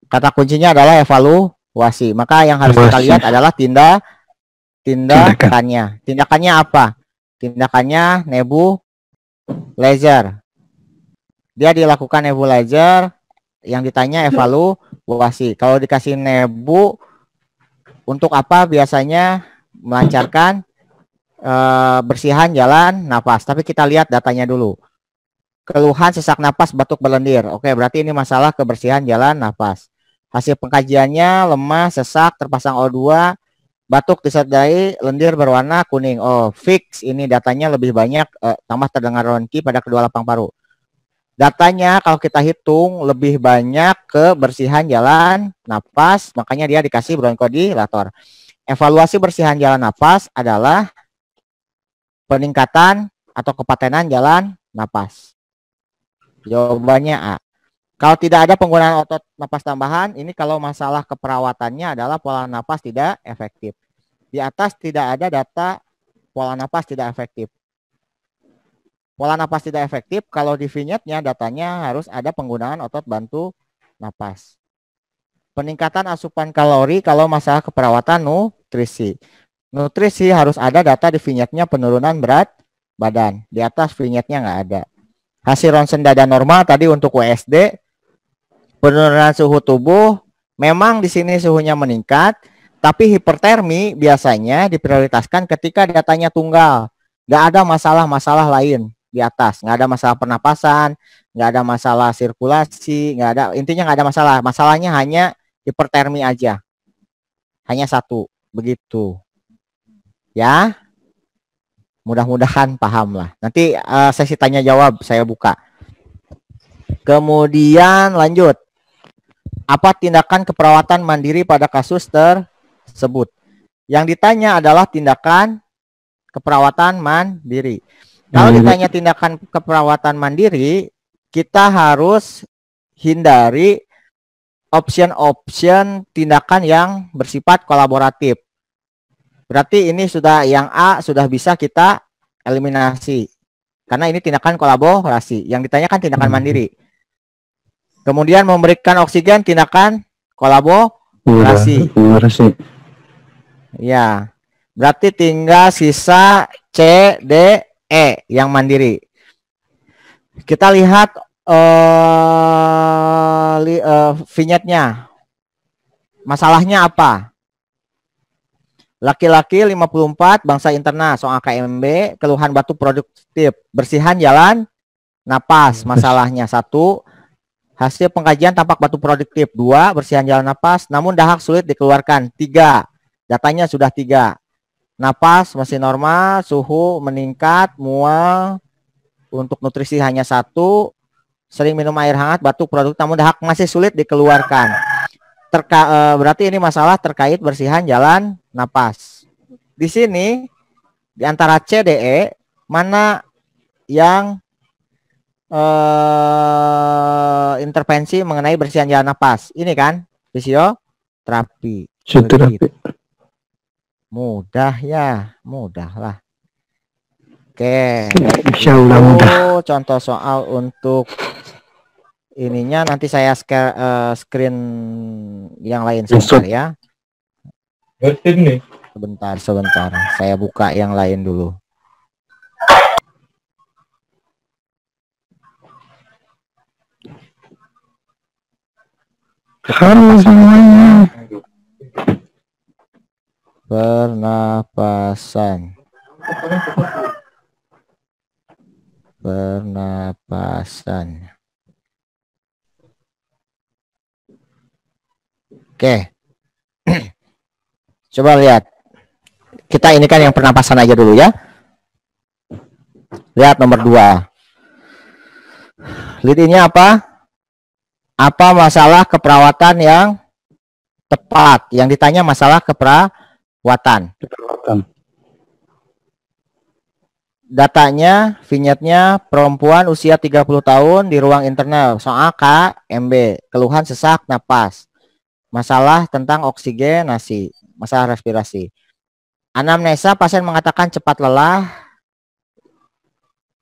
S1: Kata kuncinya adalah evaluasi. Maka yang harus kita lihat adalah tindakannya. Tindakannya apa? Tindakannya nebulizer. Dia dilakukan nebulizer, yang ditanya evaluasi. Kalau dikasih nebu, untuk apa biasanya? Melancarkan bersihan jalan nafas. Tapi kita lihat datanya dulu. Keluhan sesak napas, batuk berlendir. Oke, berarti ini masalah kebersihan jalan nafas. Hasil pengkajiannya lemah, sesak, terpasang O2, batuk disertai lendir berwarna kuning. Oh, fix ini datanya lebih banyak tambah terdengar ronki pada kedua lapang paru. Datanya kalau kita hitung lebih banyak kebersihan jalan napas, makanya dia dikasih bronkodilator. Evaluasi bersihan jalan napas adalah peningkatan atau kepatenan jalan napas. Jawabannya A. Kalau tidak ada penggunaan otot napas tambahan, ini kalau masalah keperawatannya adalah pola napas tidak efektif. Di atas tidak ada data pola napas tidak efektif. Pola napas tidak efektif, kalau di vignette-nya datanya harus ada penggunaan otot bantu napas. Peningkatan asupan kalori kalau masalah keperawatan nutrisi. Nutrisi harus ada data di vignette-nya penurunan berat badan. Di atas vignette-nya nggak ada. Hasil ronsen dada normal tadi untuk WSD. Penurunan suhu tubuh, memang di sini suhunya meningkat, tapi hipertermi biasanya diprioritaskan ketika datanya tunggal. Nggak ada masalah-masalah lain di atas, nggak ada masalah pernapasan, nggak ada masalah sirkulasi, nggak ada, intinya nggak ada masalah. Masalahnya hanya hipertermi aja, hanya satu, begitu. Ya, mudah-mudahan paham lah. Nanti sesi tanya jawab saya buka. Kemudian lanjut. Apa tindakan keperawatan mandiri pada kasus tersebut? Yang ditanya adalah tindakan keperawatan mandiri. Kalau ditanya tindakan keperawatan mandiri, kita harus hindari option-option tindakan yang bersifat kolaboratif. Berarti ini sudah yang A sudah bisa kita eliminasi. Karena ini tindakan kolaborasi. Yang ditanyakan tindakan mandiri. Kemudian memberikan oksigen tindakan kolaborasi. Ya. Berarti tinggal sisa C, D, E yang mandiri. Kita lihat vignette-nya. Masalahnya apa? Laki-laki 54, bangsa interna, soal KMB, keluhan batuk produktif, bersihan jalan napas. Masalahnya 1, hasil pengkajian tampak batuk produktif. 2, bersihan jalan napas, namun dahak sulit dikeluarkan. 3, datanya sudah 3. Napas masih normal, suhu meningkat, mual. Untuk nutrisi hanya 1, sering minum air hangat, batuk produktif, namun dahak masih sulit dikeluarkan. Berarti ini masalah terkait bersihan jalan napas. Di sini di antara C, D, E mana yang intervensi mengenai bersihan jalan napas? Ini kan fisioterapi. Mudah ya, mudah lah. Oke,
S3: Insyaallah mudah.
S1: Contoh soal untuk ininya nanti saya screen yang lain sebentar ya. Sebentar. Saya buka yang lain dulu.
S3: Halo semuanya.
S1: Pernapasan. Oke. Coba lihat. Kita ini kan yang pernapasan aja dulu ya. Lihat nomor 2. Lead ini apa? Apa masalah keperawatan yang tepat? Yang ditanya masalah keperawatan. Datanya, vignette-nya perempuan usia 30 tahun di ruang internal. Soal KMB, keluhan sesak napas. Masalah tentang oksigenasi, masalah respirasi. Anamnesa, pasien mengatakan cepat lelah.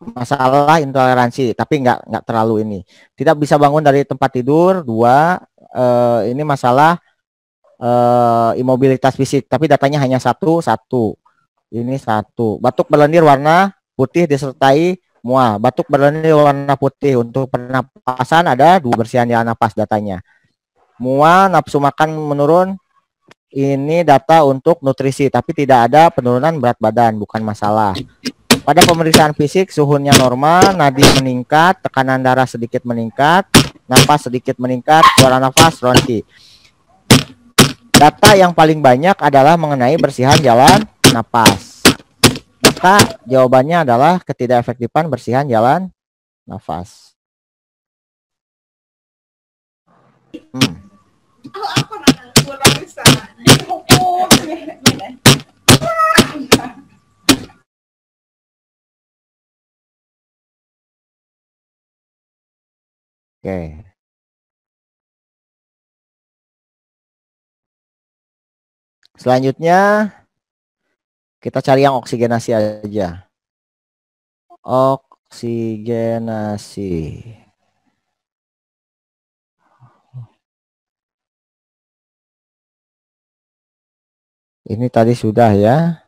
S1: Masalah intoleransi, tapi nggak terlalu ini. Tidak bisa bangun dari tempat tidur. 2, ini masalah imobilitas fisik, tapi datanya hanya 1. Ini 1. Batuk berlendir warna putih disertai mual. Batuk berlendir warna putih. Untuk pernapasan ada 2, bersihan jalan napas datanya. Mual, nafsu makan menurun. Ini data untuk nutrisi, tapi tidak ada penurunan berat badan, bukan masalah. Pada pemeriksaan fisik, suhunya normal, nadi meningkat, tekanan darah sedikit meningkat, napas sedikit meningkat, suara nafas ronti. Data yang paling banyak adalah mengenai bersihan jalan napas. Maka jawabannya adalah ketidakefektifan bersihan jalan nafas.
S2: Oh, apa nana? Kurang bisa. Oh,
S1: Oke. Selanjutnya kita cari yang oksigenasi aja. Oksigenasi. Ini tadi sudah ya.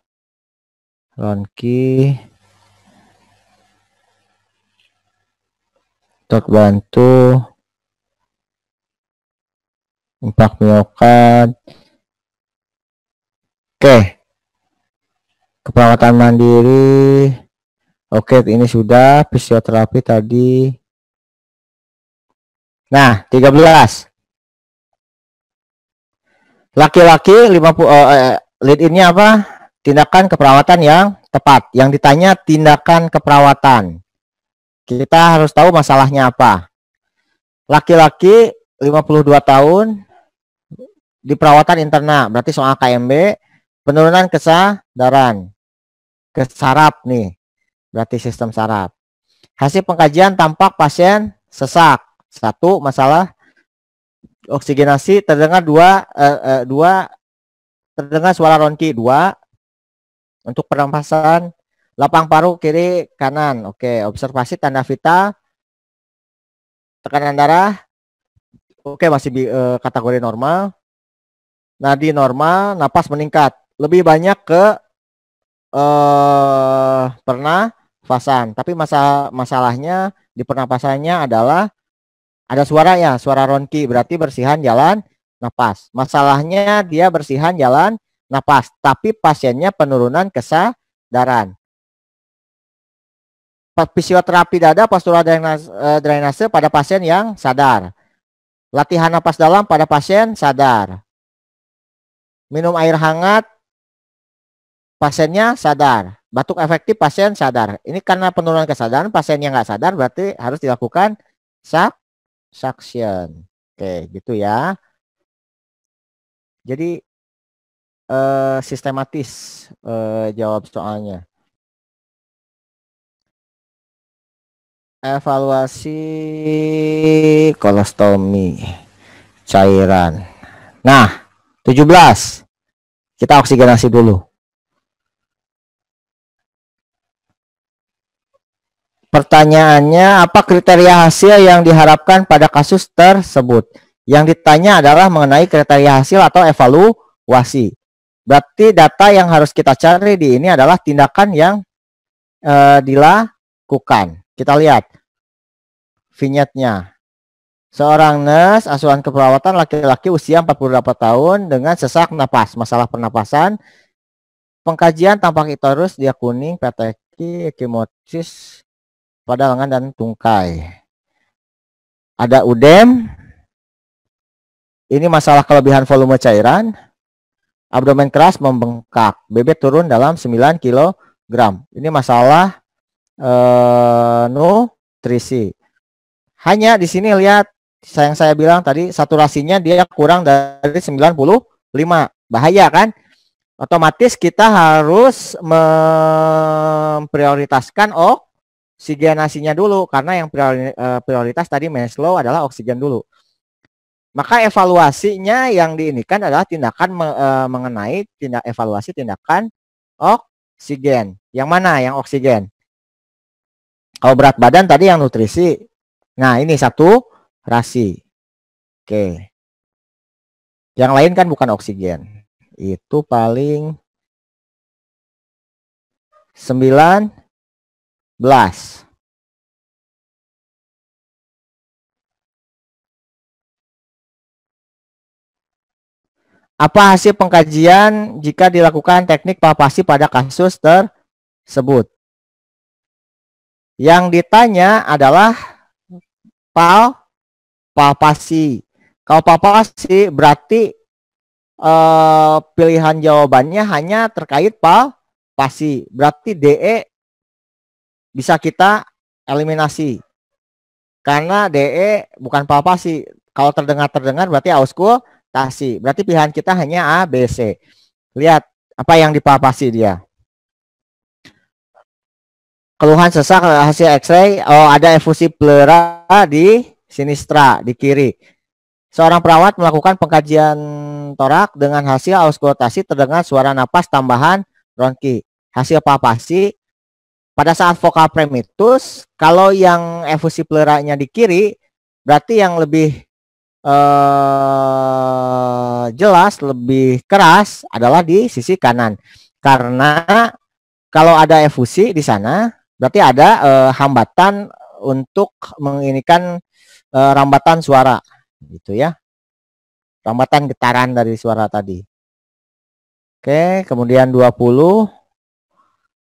S1: Ronki. Untuk bantu. Impak miokard. Oke. Keperawatan mandiri. Oke, ini sudah. Fisioterapi tadi. Nah, 13. Laki-laki 50 lead in-nya apa? Tindakan keperawatan yang tepat. Yang ditanya tindakan keperawatan. Kita harus tahu masalahnya apa. Laki-laki 52 tahun di perawatan interna, berarti soal KMB, penurunan kesadaran. Ke saraf nih. Berarti sistem saraf. Hasil pengkajian tampak pasien sesak. 1, masalah oksigenasi, terdengar terdengar suara ronki. 2, untuk pernapasan lapang paru kiri kanan. Oke, observasi tanda vital, tekanan darah. Oke, masih kategori normal. Nadi normal, napas meningkat. Lebih banyak ke pernapasan, tapi masalahnya di pernapasannya adalah ada suara ya, suara ronki, berarti bersihan jalan napas. Masalahnya dia bersihan jalan napas, tapi pasiennya penurunan kesadaran. Fisioterapi dada, postural drainase pada pasien yang sadar. Latihan napas dalam pada pasien sadar. Minum air hangat, pasiennya sadar. Batuk efektif, pasien sadar. Ini karena penurunan kesadaran, pasien yang nggak sadar berarti harus dilakukan suction. Oke, gitu ya. Jadi sistematis jawab soalnya. Evaluasi kolostomi cairan. Nah, 17. Kita oksigenasi dulu. Pertanyaannya, apa kriteria hasil yang diharapkan pada kasus tersebut? Yang ditanya adalah mengenai kriteria hasil atau evaluasi. Berarti data yang harus kita cari di ini adalah tindakan yang dilakukan. Kita lihat vignette-nya. Seorang nurse asuhan keperawatan laki-laki usia 48 tahun dengan sesak napas, masalah pernapasan. Pengkajian tampak icterus, dia kuning, peteki, ekimosis pada lengan dan tungkai. Ada udem. Ini masalah kelebihan volume cairan. Abdomen keras membengkak. BB turun dalam 9 kg. Ini masalah nutrisi. Hanya di sini lihat yang saya bilang tadi, saturasinya dia kurang dari 95. Bahaya kan? Otomatis kita harus memprioritaskan oksigenasinya dulu, karena yang prioritas tadi Maslow adalah oksigen dulu. Maka evaluasinya yang diinikan adalah tindakan mengenai evaluasi tindakan oksigen. Yang mana yang oksigen? Kalau berat badan tadi yang nutrisi. Nah, ini saturasi. Oke. Yang lain kan bukan oksigen. Itu paling 19. Apa hasil pengkajian jika dilakukan teknik palpasi pada kasus tersebut? Yang ditanya adalah palpasi. Kalau palpasi berarti pilihan jawabannya hanya terkait palpasi. Berarti DE bisa kita eliminasi. Karena DE bukan palpasi. Kalau terdengar berarti auskultasi. Berarti pilihan kita hanya A, B, C. Lihat apa yang dipalpasi dia. Keluhan sesak hasil X-ray. Oh, ada efusi pleura di sinistra di kiri. Seorang perawat melakukan pengkajian torak dengan hasil auskultasi terdengar suara napas tambahan bronki. Hasil palpasi pada saat vokal primitus, kalau yang efusi pleuranya di kiri, berarti yang lebih jelas, lebih keras adalah di sisi kanan. Karena kalau ada efusi di sana, berarti ada hambatan untuk menginikan rambatan suara, gitu ya. Rambatan getaran dari suara tadi. Oke, kemudian 20.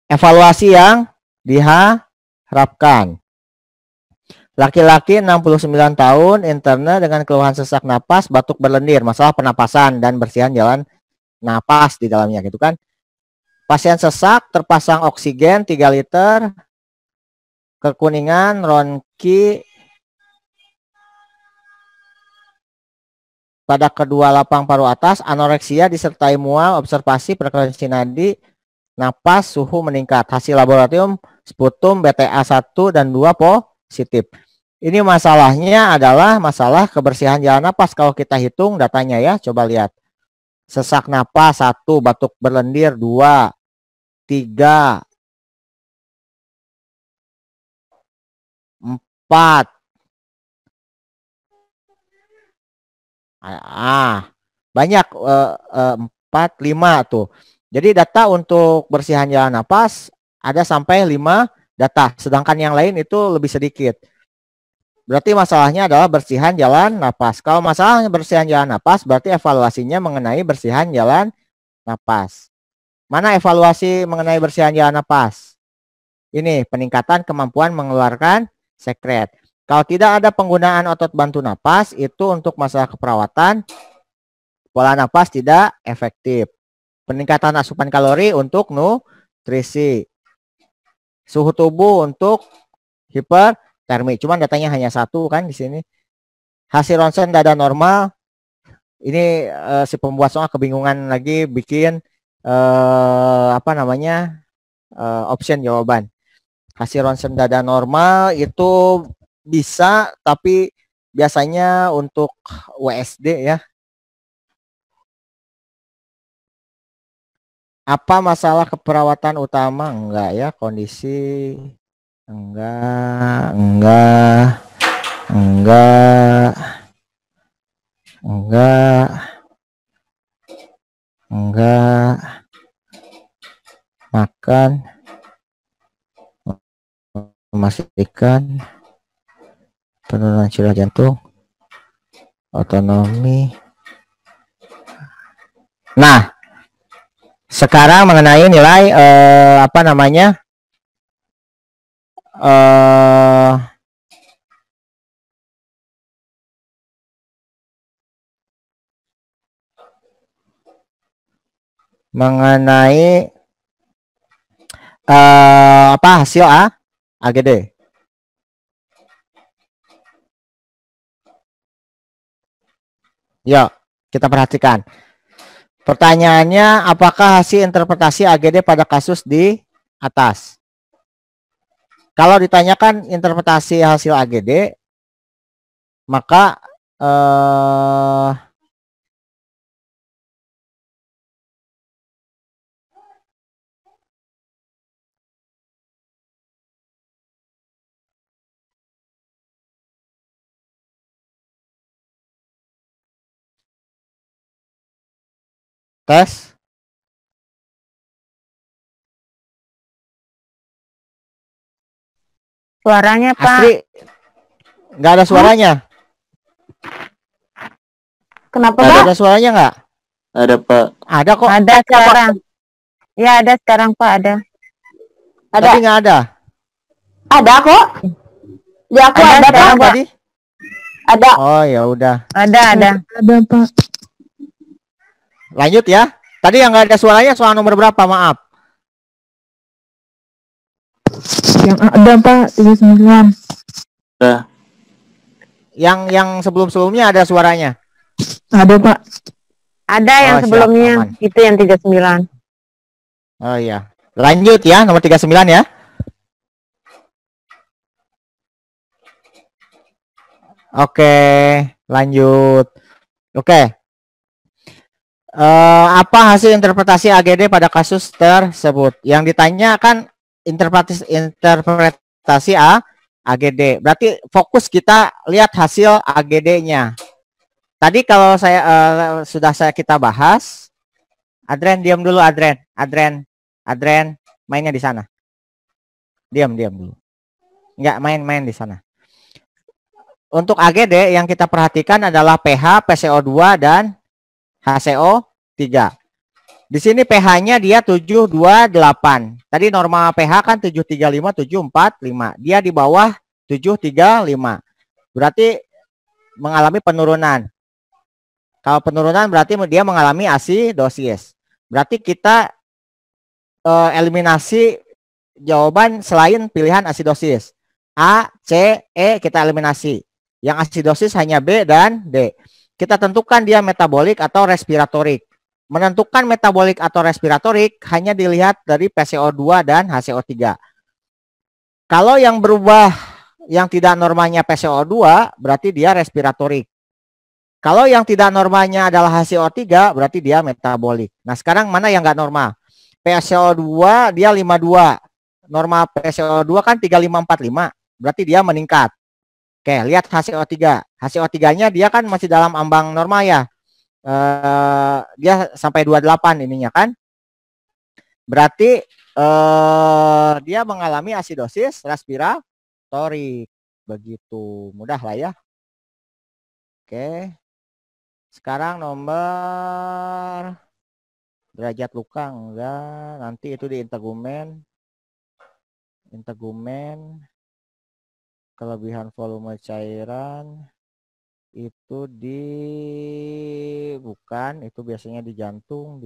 S1: Evaluasi yang diharapkan. Laki-laki 69 tahun, interne dengan keluhan sesak napas, batuk berlendir, masalah pernapasan dan bersihan jalan napas di dalamnya gitu kan. Pasien sesak, terpasang oksigen 3 liter, kekuningan, ronki pada kedua lapang paru atas, anoreksia disertai mual, observasi frekuensi nadi, napas, suhu meningkat. Hasil laboratorium sputum BTA1 dan 2 positif. Ini masalahnya adalah masalah kebersihan jalan napas. Kalau kita hitung datanya ya, coba lihat. Sesak napas 1, batuk berlendir 2, 3, 4. Banyak 4, 5 tuh. Jadi data untuk bersihan jalan napas ada sampai 5 data, sedangkan yang lain itu lebih sedikit. Berarti masalahnya adalah bersihan jalan napas. Kalau masalahnya bersihan jalan napas, berarti evaluasinya mengenai bersihan jalan napas. Mana evaluasi mengenai bersihan jalan napas? Ini peningkatan kemampuan mengeluarkan sekret. Kalau tidak ada penggunaan otot bantu napas, itu untuk masalah keperawatan, pola napas tidak efektif. Peningkatan asupan kalori untuk nutrisi. Suhu tubuh untuk hipertermi. Cuman datanya hanya 1 kan di sini. Hasil ronsen dada normal. Ini si pembuat soal kebingungan lagi bikin option jawaban. Hasil ronsen dada normal itu bisa, tapi biasanya untuk WSD ya. Apa masalah keperawatan utama? Enggak ya, kondisi enggak. Makan, memastikan penurunan cedera jantung, otonomi. Nah, sekarang mengenai nilai mengenai hasil AGD. Yuk, kita perhatikan. Pertanyaannya, apakah hasil interpretasi AGD pada kasus di atas? Kalau ditanyakan interpretasi hasil AGD, maka tes.
S4: Suaranya Pak.
S1: Astri, nggak ada suaranya.
S4: Kenapa
S1: Nggak
S4: Pak?
S1: ada suaranya nggak?
S5: Ada Pak.
S1: Ada kok.
S4: Ada sekarang. Ya ada sekarang Pak, ada.
S1: Tadi nggak ada.
S2: Ada kok. Di aku ada
S4: sekarang, Pak.
S1: Tadi?
S2: Ada.
S1: Oh ya udah.
S4: Ada.
S3: Ada Pak.
S1: Lanjut ya. Tadi yang nggak ada suaranya soal nomor berapa? Maaf.
S3: Yang ada Pak 39.
S5: Udah.
S1: Yang sebelum-sebelumnya ada suaranya?
S3: Ada, Pak.
S4: Ada yang
S1: siap,
S4: sebelumnya,
S1: aman.
S4: itu yang 39.
S1: Oh iya. Lanjut ya, nomor 39 ya. Oke, lanjut. Oke. Apa hasil interpretasi AGD pada kasus tersebut? Yang ditanya kan interpretasi AGD. Berarti fokus kita lihat hasil AGD-nya. Tadi kalau sudah kita bahas, Adren diam dulu, Adren mainnya di sana. Diam dulu. Enggak, main di sana. Untuk AGD yang kita perhatikan adalah pH, PCO2 dan HCO3. Di sini pH-nya dia 728. Tadi normal pH kan 735, 745. Dia di bawah 735. Berarti mengalami penurunan. Kalau penurunan berarti dia mengalami asidosis. Berarti kita eliminasi jawaban selain pilihan asidosis. A, C, E kita eliminasi. Yang asidosis hanya B dan D. Kita tentukan dia metabolik atau respiratorik. Menentukan metabolik atau respiratorik hanya dilihat dari PCO2 dan HCO3. Kalau yang berubah, yang tidak normalnya PCO2, berarti dia respiratorik. Kalau yang tidak normalnya adalah HCO3, berarti dia metabolik. Nah, sekarang mana yang nggak normal? PCO2 dia 52. Normal PCO2 kan 3545. Berarti dia meningkat. Oke, lihat HCO3. HCO3-nya dia kan masih dalam ambang normal ya. Dia sampai 28 ininya kan. Berarti dia mengalami asidosis respiratorik. Begitu mudah lah ya. Oke. Sekarang nomor derajat luka enggak. Nanti itu di integumen. Kelebihan volume cairan itu bukan, itu biasanya di jantung,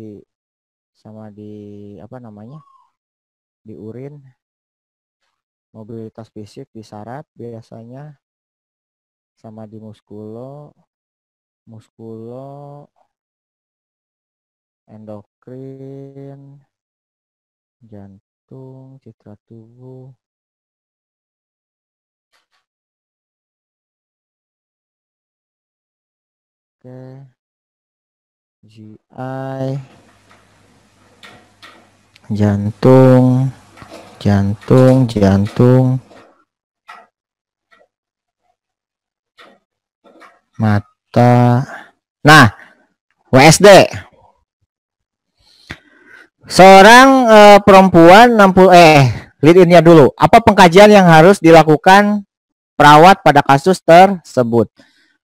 S1: sama di apa namanya, di urin. Mobilitas fisik di saraf biasanya, sama di muskulo endokrin, jantung, citra tubuh. Oke, GI, jantung, mata. Nah, WSD. Seorang perempuan 60 lead in-nya dulu. Apa pengkajian yang harus dilakukan perawat pada kasus tersebut?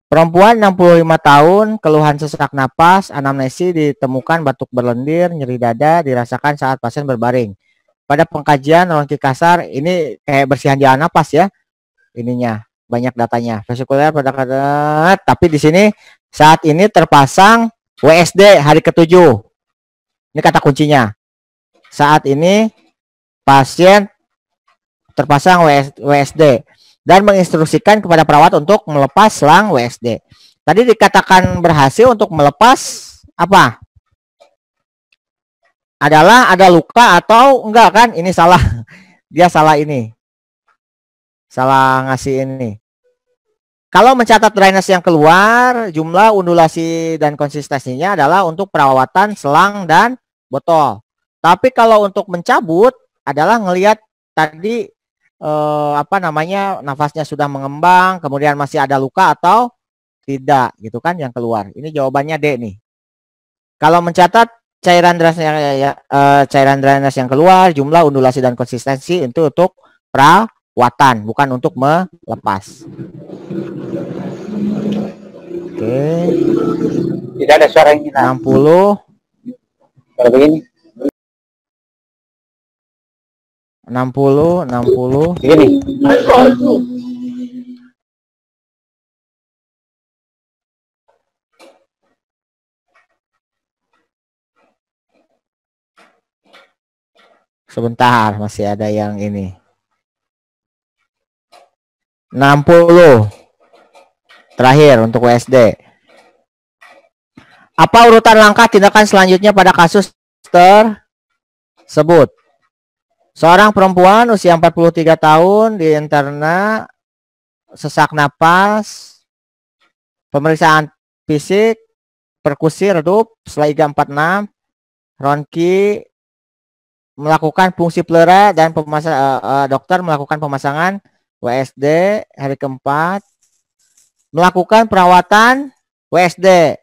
S1: Perempuan 65 tahun, keluhan sesak napas, anamnesi ditemukan batuk berlendir, nyeri dada dirasakan saat pasien berbaring. Pada pengkajian rongki kasar, ini kayak bersihan jalan napas ya. Ininya banyak datanya. Vesikuler pada tapi di sini saat ini terpasang WSD hari ke-7. Ini kata kuncinya. Saat ini pasien terpasang WSD dan menginstruksikan kepada perawat untuk melepas selang WSD. Tadi dikatakan berhasil untuk melepas apa? Adalah ada luka atau enggak kan? Ini salah. Dia salah ini. Salah ngasih ini. Kalau mencatat dryness yang keluar, jumlah undulasi dan konsistensinya adalah untuk perawatan selang dan botol. Tapi kalau untuk mencabut adalah ngelihat tadi apa namanya, nafasnya sudah mengembang, kemudian masih ada luka atau tidak, gitu kan yang keluar. Ini jawabannya D nih. Kalau mencatat cairan dryness yang keluar, jumlah undulasi dan konsistensi itu untuk perawatan, bukan untuk melepas. Oke.
S5: Tidak ada suara yang hilang.
S1: 60.
S5: Kalau begini.
S1: 60.
S5: Begini.
S1: Sebentar, masih ada yang ini. 60. Terakhir untuk WSD. Apa urutan langkah tindakan selanjutnya pada kasus tersebut? Seorang perempuan usia 43 tahun diinterna, sesak napas, pemeriksaan fisik, perkusi redup, SLA 46, Ronki, melakukan fungsi pleura dan dokter melakukan pemasangan WSD hari keempat, melakukan perawatan WSD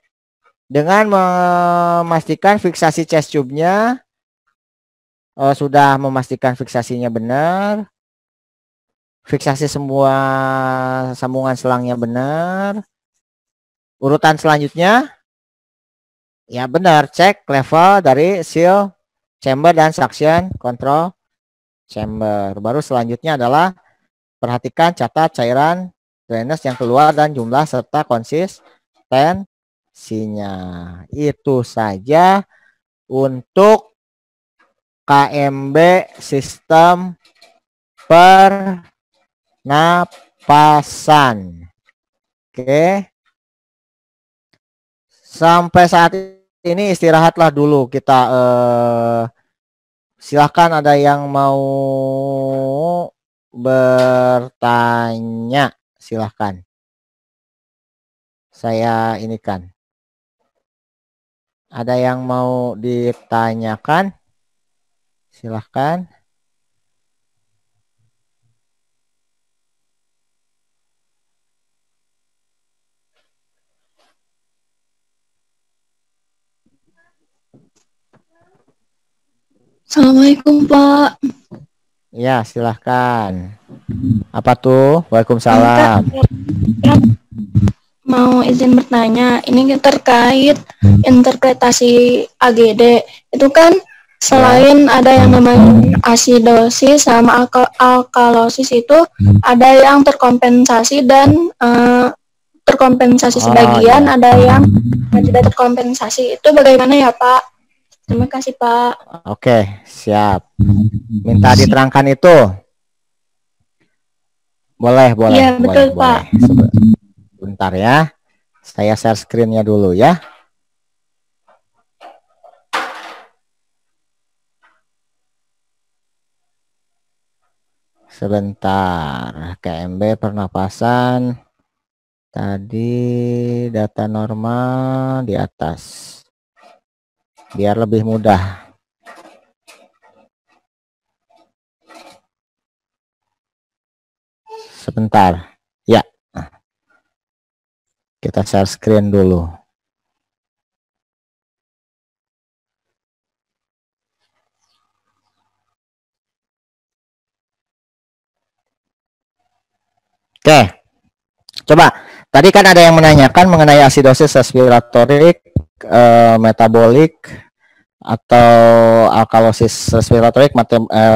S1: dengan memastikan fiksasi chest tube-nya, sudah memastikan fiksasinya benar, fiksasi semua sambungan selangnya benar. Urutan selanjutnya, ya benar, cek level dari seal chamber dan suction control chamber. Baru selanjutnya adalah perhatikan catat cairan drainase yang keluar dan jumlah serta konsistensinya. Itu saja untuk KMB sistem pernapasan. Oke. Sampai saat ini istirahatlah dulu kita. Silahkan ada yang mau bertanya, silahkan. Saya ini kan. Ada yang mau ditanyakan? Silahkan.
S6: Assalamualaikum, Pak.
S1: Ya, silahkan. Apa tuh? Waalaikumsalam.
S6: Mau izin bertanya, ini terkait interpretasi AGD. Itu kan selain ada yang namanya asidosis sama alkalosis, itu ada yang terkompensasi dan terkompensasi sebagian,
S1: iya.
S6: ada yang tidak terkompensasi. Itu bagaimana ya, Pak? Terima kasih, Pak.
S1: Oke, siap. Minta diterangkan itu. Boleh.
S6: Iya, betul, Pak.
S1: Bentar ya. Saya share screen-nya dulu ya. Sebentar. KMB pernapasan. Tadi data normal di atas. Biar lebih mudah. Sebentar. Ya. Kita share screen dulu. Oke. Coba. Tadi kan ada yang menanyakan mengenai asidosis respiratorik, metabolik, atau alkalosis respiratorik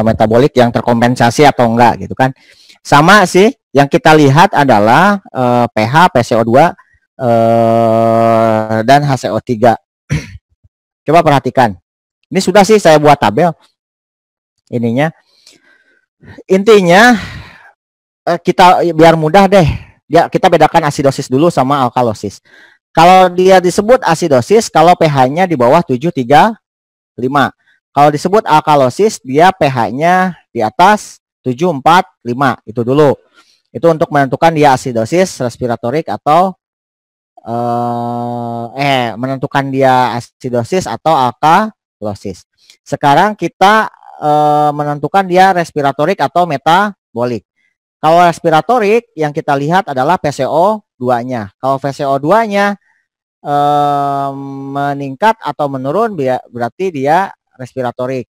S1: metabolik yang terkompensasi atau enggak gitu kan. Sama sih, yang kita lihat adalah pH, PCO2 dan HCO3. Coba perhatikan. Ini sudah sih saya buat tabel ininya. Intinya kita biar mudah deh. Ya, kita bedakan asidosis dulu sama alkalosis. Kalau dia disebut asidosis kalau pH-nya di bawah 7,35. Kalau disebut alkalosis dia pH-nya di atas 7,45. Itu dulu. Itu untuk menentukan dia asidosis respiratorik atau menentukan dia asidosis atau alkalosis. Sekarang kita menentukan dia respiratorik atau metabolik. Kalau respiratorik yang kita lihat adalah PCO2-nya. Kalau PCO2-nya meningkat atau menurun berarti dia respiratorik.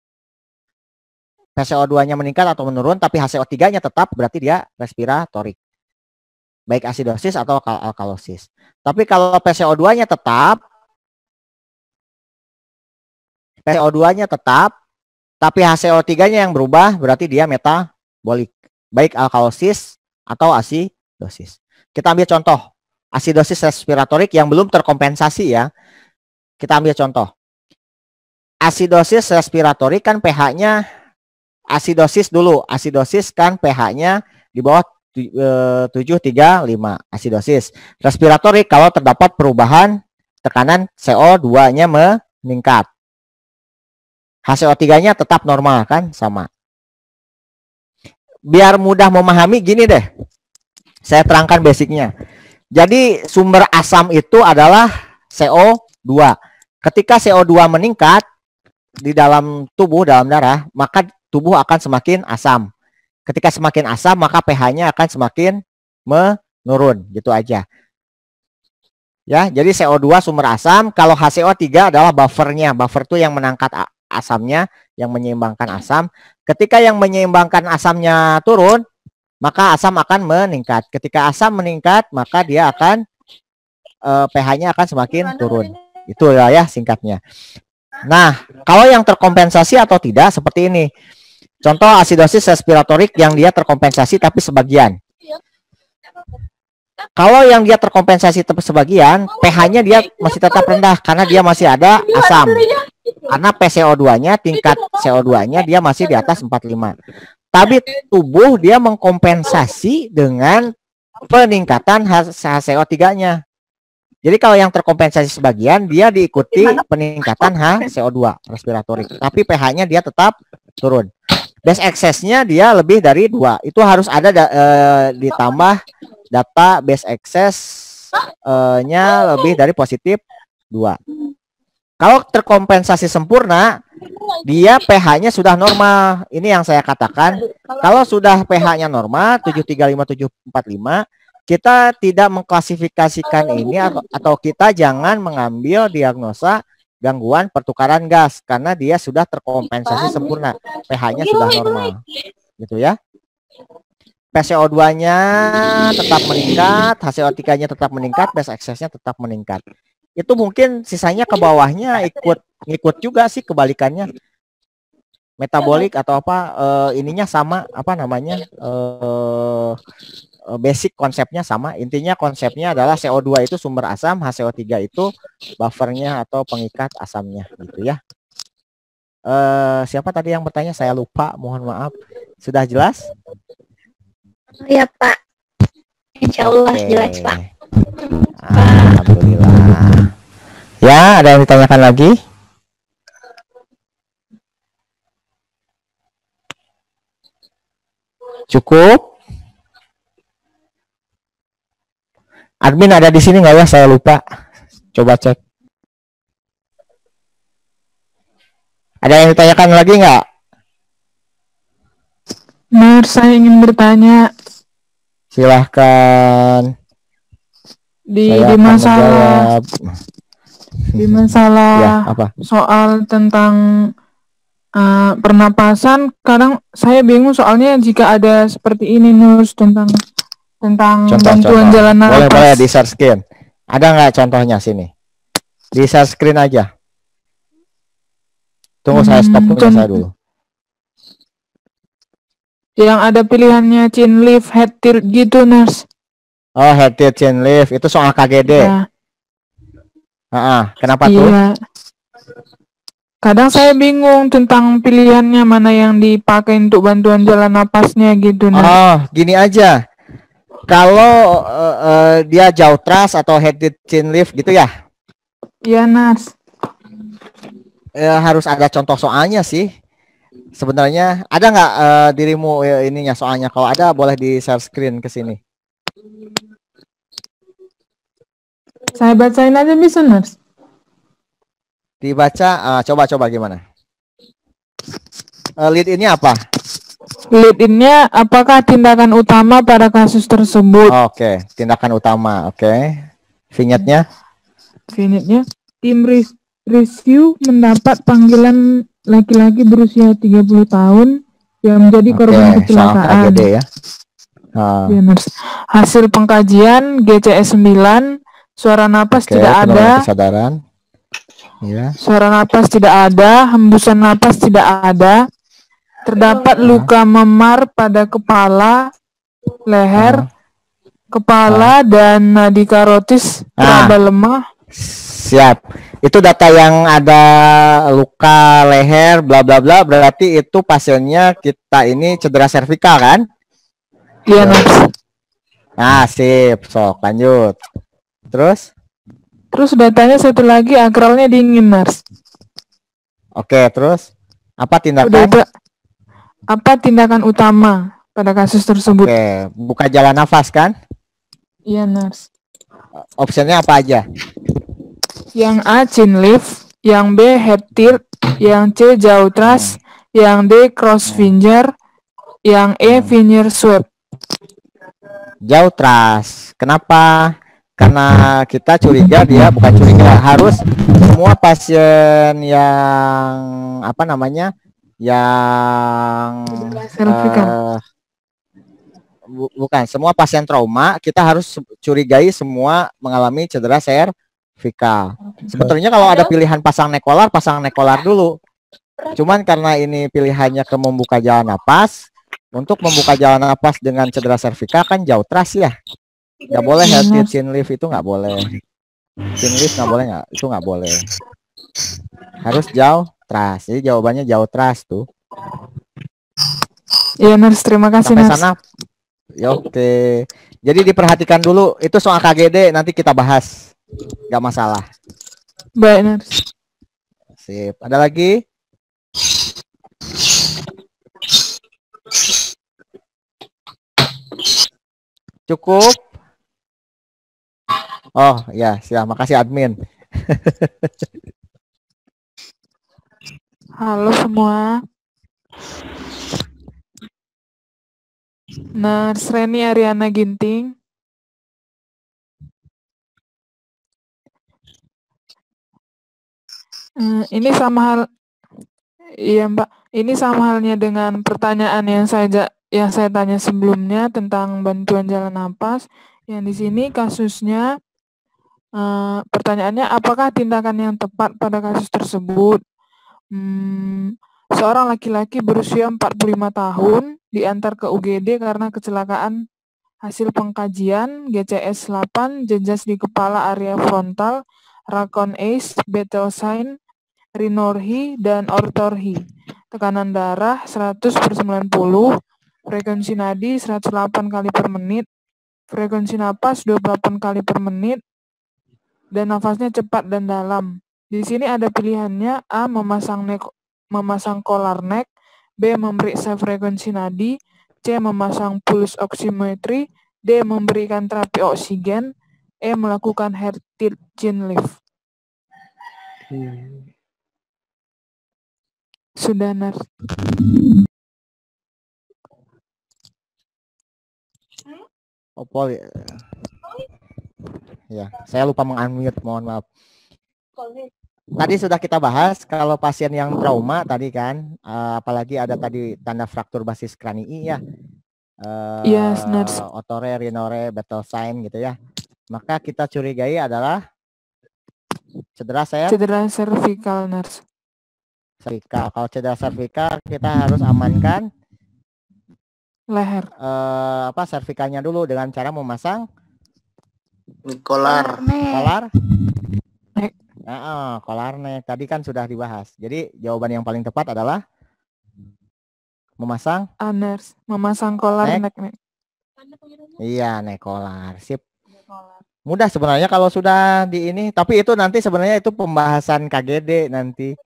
S1: PCO2-nya meningkat atau menurun tapi HCO3-nya tetap berarti dia respiratorik. Baik asidosis atau alkalosis. Tapi kalau PCO2-nya tetap tapi HCO3-nya yang berubah berarti dia metabolik. Baik alkalosis atau asidosis. Kita ambil contoh asidosis respiratorik yang belum terkompensasi ya. Kita ambil contoh. Asidosis respiratorik kan pH-nya asidosis dulu. Asidosis kan pH-nya di bawah 735 asidosis. Respiratorik kalau terdapat perubahan tekanan CO2-nya meningkat. HCO3-nya tetap normal kan, sama. Biar mudah memahami gini deh. Saya terangkan basicnya. Jadi sumber asam itu adalah CO2. Ketika CO2 meningkat di dalam tubuh, dalam darah, maka tubuh akan semakin asam. Ketika semakin asam, maka pH-nya akan semakin menurun, gitu aja. Ya, jadi CO2 sumber asam, kalau HCO3 adalah buffernya. Buffer itu yang menangkat asamnya, yang menyeimbangkan asam. Ketika yang menyeimbangkan asamnya turun, maka asam akan meningkat. Ketika asam meningkat, maka dia akan pH-nya akan semakin turun. Itu ya singkatnya. Nah, kalau yang terkompensasi atau tidak seperti ini. Contoh asidosis respiratorik yang dia terkompensasi tapi sebagian. Kalau yang dia terkompensasi tapi sebagian, pH-nya dia masih tetap rendah karena dia masih ada asam. Karena PCO2-nya, tingkat CO2-nya dia masih di atas 45. Tapi tubuh dia mengkompensasi dengan peningkatan HCO3-nya. Jadi kalau yang terkompensasi sebagian, dia diikuti peningkatan HCO2 respiratorik. Tapi pH-nya dia tetap turun. Base excess-nya dia lebih dari 2. Itu harus ada ditambah data base excess-nya lebih dari positif 2. Kalau terkompensasi sempurna, dia pH-nya sudah normal. Ini yang saya katakan. Kalau sudah pH-nya normal, 735, 745, kita tidak mengklasifikasikan ini atau kita jangan mengambil diagnosa gangguan pertukaran gas karena dia sudah terkompensasi sempurna, pH-nya sudah normal, gitu ya. PCO2-nya tetap meningkat, HCO3-nya tetap meningkat, base excess-nya tetap meningkat. Itu mungkin sisanya ke bawahnya ikut juga sih kebalikannya. Metabolik atau apa ininya sama, apa namanya? Basic konsepnya sama. Intinya konsepnya adalah CO2 itu sumber asam, HCO3 itu buffernya atau pengikat asamnya, gitu ya. Siapa tadi yang bertanya? Saya lupa, mohon maaf. Sudah jelas?
S6: Ya Pak. Insya Allah jelas Pak.
S1: Alhamdulillah. Ya, ada yang ditanyakan lagi? Cukup? Admin ada di sini nggak ya? Saya lupa. Coba cek. Ada yang ditanyakan lagi nggak?
S3: Nur, saya ingin bertanya.
S1: Silahkan.
S3: Di masalah
S1: Ya, apa?
S3: soal tentang pernapasan, kadang saya bingung soalnya jika ada seperti ini Nur, tentang bantuan jalan nafas.
S1: Boleh di share screen. Ada nggak contohnya sini? Di share screen aja. Tunggu saya stop saya dulu.
S3: Yang ada pilihannya chin lift, head tilt gitu, Nurse.
S1: Oh, head tilt chin lift itu soal KGD.
S3: Ya.
S1: Kenapa tuh?
S3: Iya. Kadang saya bingung tentang pilihannya mana yang dipakai untuk bantuan jalan napasnya gitu, Nurse.
S1: Oh, gini aja. Kalau dia jaw thrust atau head tilt chin lift gitu ya?
S3: Iya, Nurse.
S1: Harus ada contoh soalnya sih. Sebenarnya ada nggak dirimu ininya soalnya? Kalau ada boleh di share screen ke sini.
S3: Saya bacain aja bisa, Nurse.
S1: Dibaca, coba gimana? Lead ini apa?
S3: Lead ini apakah tindakan utama pada kasus tersebut?
S1: Oke, tindakan utama. Oke. Vignette-nya?
S3: Vignette-nya, tim review mendapat panggilan laki-laki berusia 30 tahun yang menjadi korban kecelakaan.
S1: KGD ya.
S3: Hasil pengkajian GCS 9, suara napas tidak ada.
S1: Kesadaran. Ya.
S3: Suara napas tidak ada, hembusan napas tidak ada. Terdapat luka memar pada kepala, leher, kepala dan nadi karotis teraba lemah.
S1: Siap. Itu data yang ada luka leher bla bla bla, berarti itu pasiennya kita ini cedera servikal kan?
S3: Iya,
S1: Ah, sip. Sok, lanjut. Terus?
S3: Terus datanya satu lagi akralnya dingin, Nars.
S1: Oke, terus? Apa
S3: Udah
S1: tindakan?
S3: itu. Apa tindakan utama pada kasus tersebut?
S1: Oke, buka jalan nafas kan?
S3: Iya, Nars.
S1: Optionnya apa aja?
S3: Yang A, chin lift. Yang B, head tilt. Yang C, jaw thrust. Yang D, cross finger. Yang E, finger sweep.
S1: Jauh trust. Kenapa? Karena kita curiga dia bukan curiga, harus semua pasien yang apa namanya? Yang
S3: Cervical.
S1: bukan, semua pasien trauma kita harus curigai semua mengalami cedera servikal. Sebetulnya kalau ada pilihan pasang nekolar dulu. Cuman karena ini pilihannya ke membuka jalan napas, untuk membuka jalan napas dengan cedera servikal kan jauh trust ya. Nggak boleh head tilt, chin lift itu nggak boleh. Chin lift nggak boleh, nggak, itu nggak boleh. Harus jauh trust. Jadi jawabannya jauh trust tuh.
S3: Iya, Nars. Terima kasih,
S1: Sampai
S3: Nars.
S1: sana. Ya, oke. Jadi diperhatikan dulu. Itu soal KGD nanti kita bahas. Nggak masalah.
S3: Baik, Nars.
S1: Sip. Ada lagi? Cukup? Oh ya, siap. Makasih admin.
S3: Halo semua. Nars Reni Ariana Ginting. Ini sama hal, iya Mbak. Ini sama halnya dengan pertanyaan yang saya tanya sebelumnya tentang bantuan jalan napas. Yang di sini kasusnya, pertanyaannya apakah tindakan yang tepat pada kasus tersebut? Seorang laki-laki berusia 45 tahun diantar ke UGD karena kecelakaan. Hasil pengkajian GCS 8, jejas di kepala area frontal, Racon Ace, Betelsign, Rinorhi, dan Ortorhi. Tekanan darah 100/90, frekuensi nadi 108 kali per menit, frekuensi napas 28 kali per menit, dan nafasnya cepat dan dalam. Di sini ada pilihannya: A. Memasang collar neck, B. Memeriksa frekuensi nadi, C. Memasang pulse oximetry, D. Memberikan terapi oksigen, E. Melakukan head tilt chin lift. Sudah, Nars.
S1: Opol ya. Ya, saya lupa mengunmute, mohon maaf. Tadi sudah kita bahas kalau pasien yang trauma tadi kan, apalagi ada tadi tanda fraktur basis kranii ya.
S3: Yes, Nars.
S1: Otore, Rinore, Betelsign gitu ya. Maka kita curigai adalah cedera
S3: cervical, Nars.
S1: Servikal. Kalau cedera servikal kita harus amankan
S3: leher.
S1: Servikalnya dulu dengan cara memasang
S5: Kolar.
S3: Neck.
S1: Kolar neck. Tadi kan sudah dibahas. Jadi jawaban yang paling tepat adalah memasang
S3: Nars. Memasang kolar neck.
S1: Iya, neck kolar. Sip. Mudah sebenarnya kalau sudah di ini, tapi itu nanti sebenarnya itu pembahasan KGD nanti.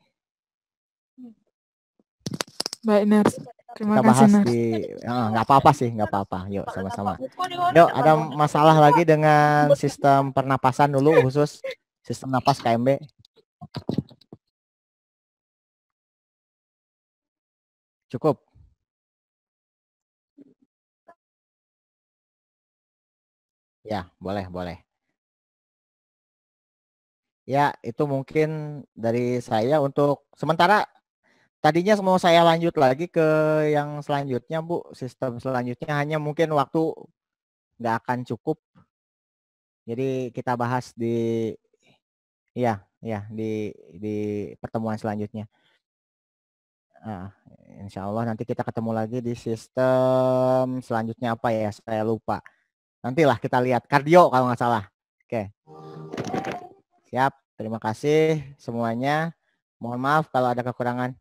S3: Baik, Nars. Terima
S1: kita
S3: kasih,
S1: bahas
S3: Nars.
S1: di nggak apa-apa sih, nggak apa-apa. Yuk sama-sama. Yuk, ada masalah lagi dengan sistem pernapasan dulu, khusus sistem napas KMB. Cukup. Ya, boleh. Ya, itu mungkin dari saya untuk sementara. Tadinya mau saya lanjut lagi ke yang selanjutnya, Bu. Sistem selanjutnya hanya mungkin waktu nggak akan cukup. Jadi kita bahas di di pertemuan selanjutnya. Insya Allah nanti kita ketemu lagi di sistem selanjutnya apa ya, saya lupa. Nantilah kita lihat kardio kalau nggak salah. Oke. Siap. Terima kasih semuanya. Mohon maaf kalau ada kekurangan.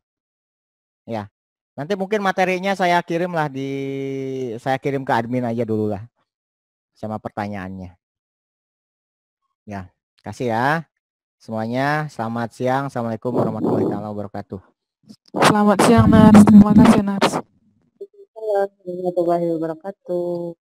S1: Ya. Nanti mungkin materinya saya kirim ke admin aja dulu lah. sama pertanyaannya. Ya, kasih ya. Semuanya selamat siang. Assalamualaikum warahmatullahi wabarakatuh.
S3: Selamat siang, Nars. Terima kasih, Nars.
S4: Warahmatullahi wabarakatuh.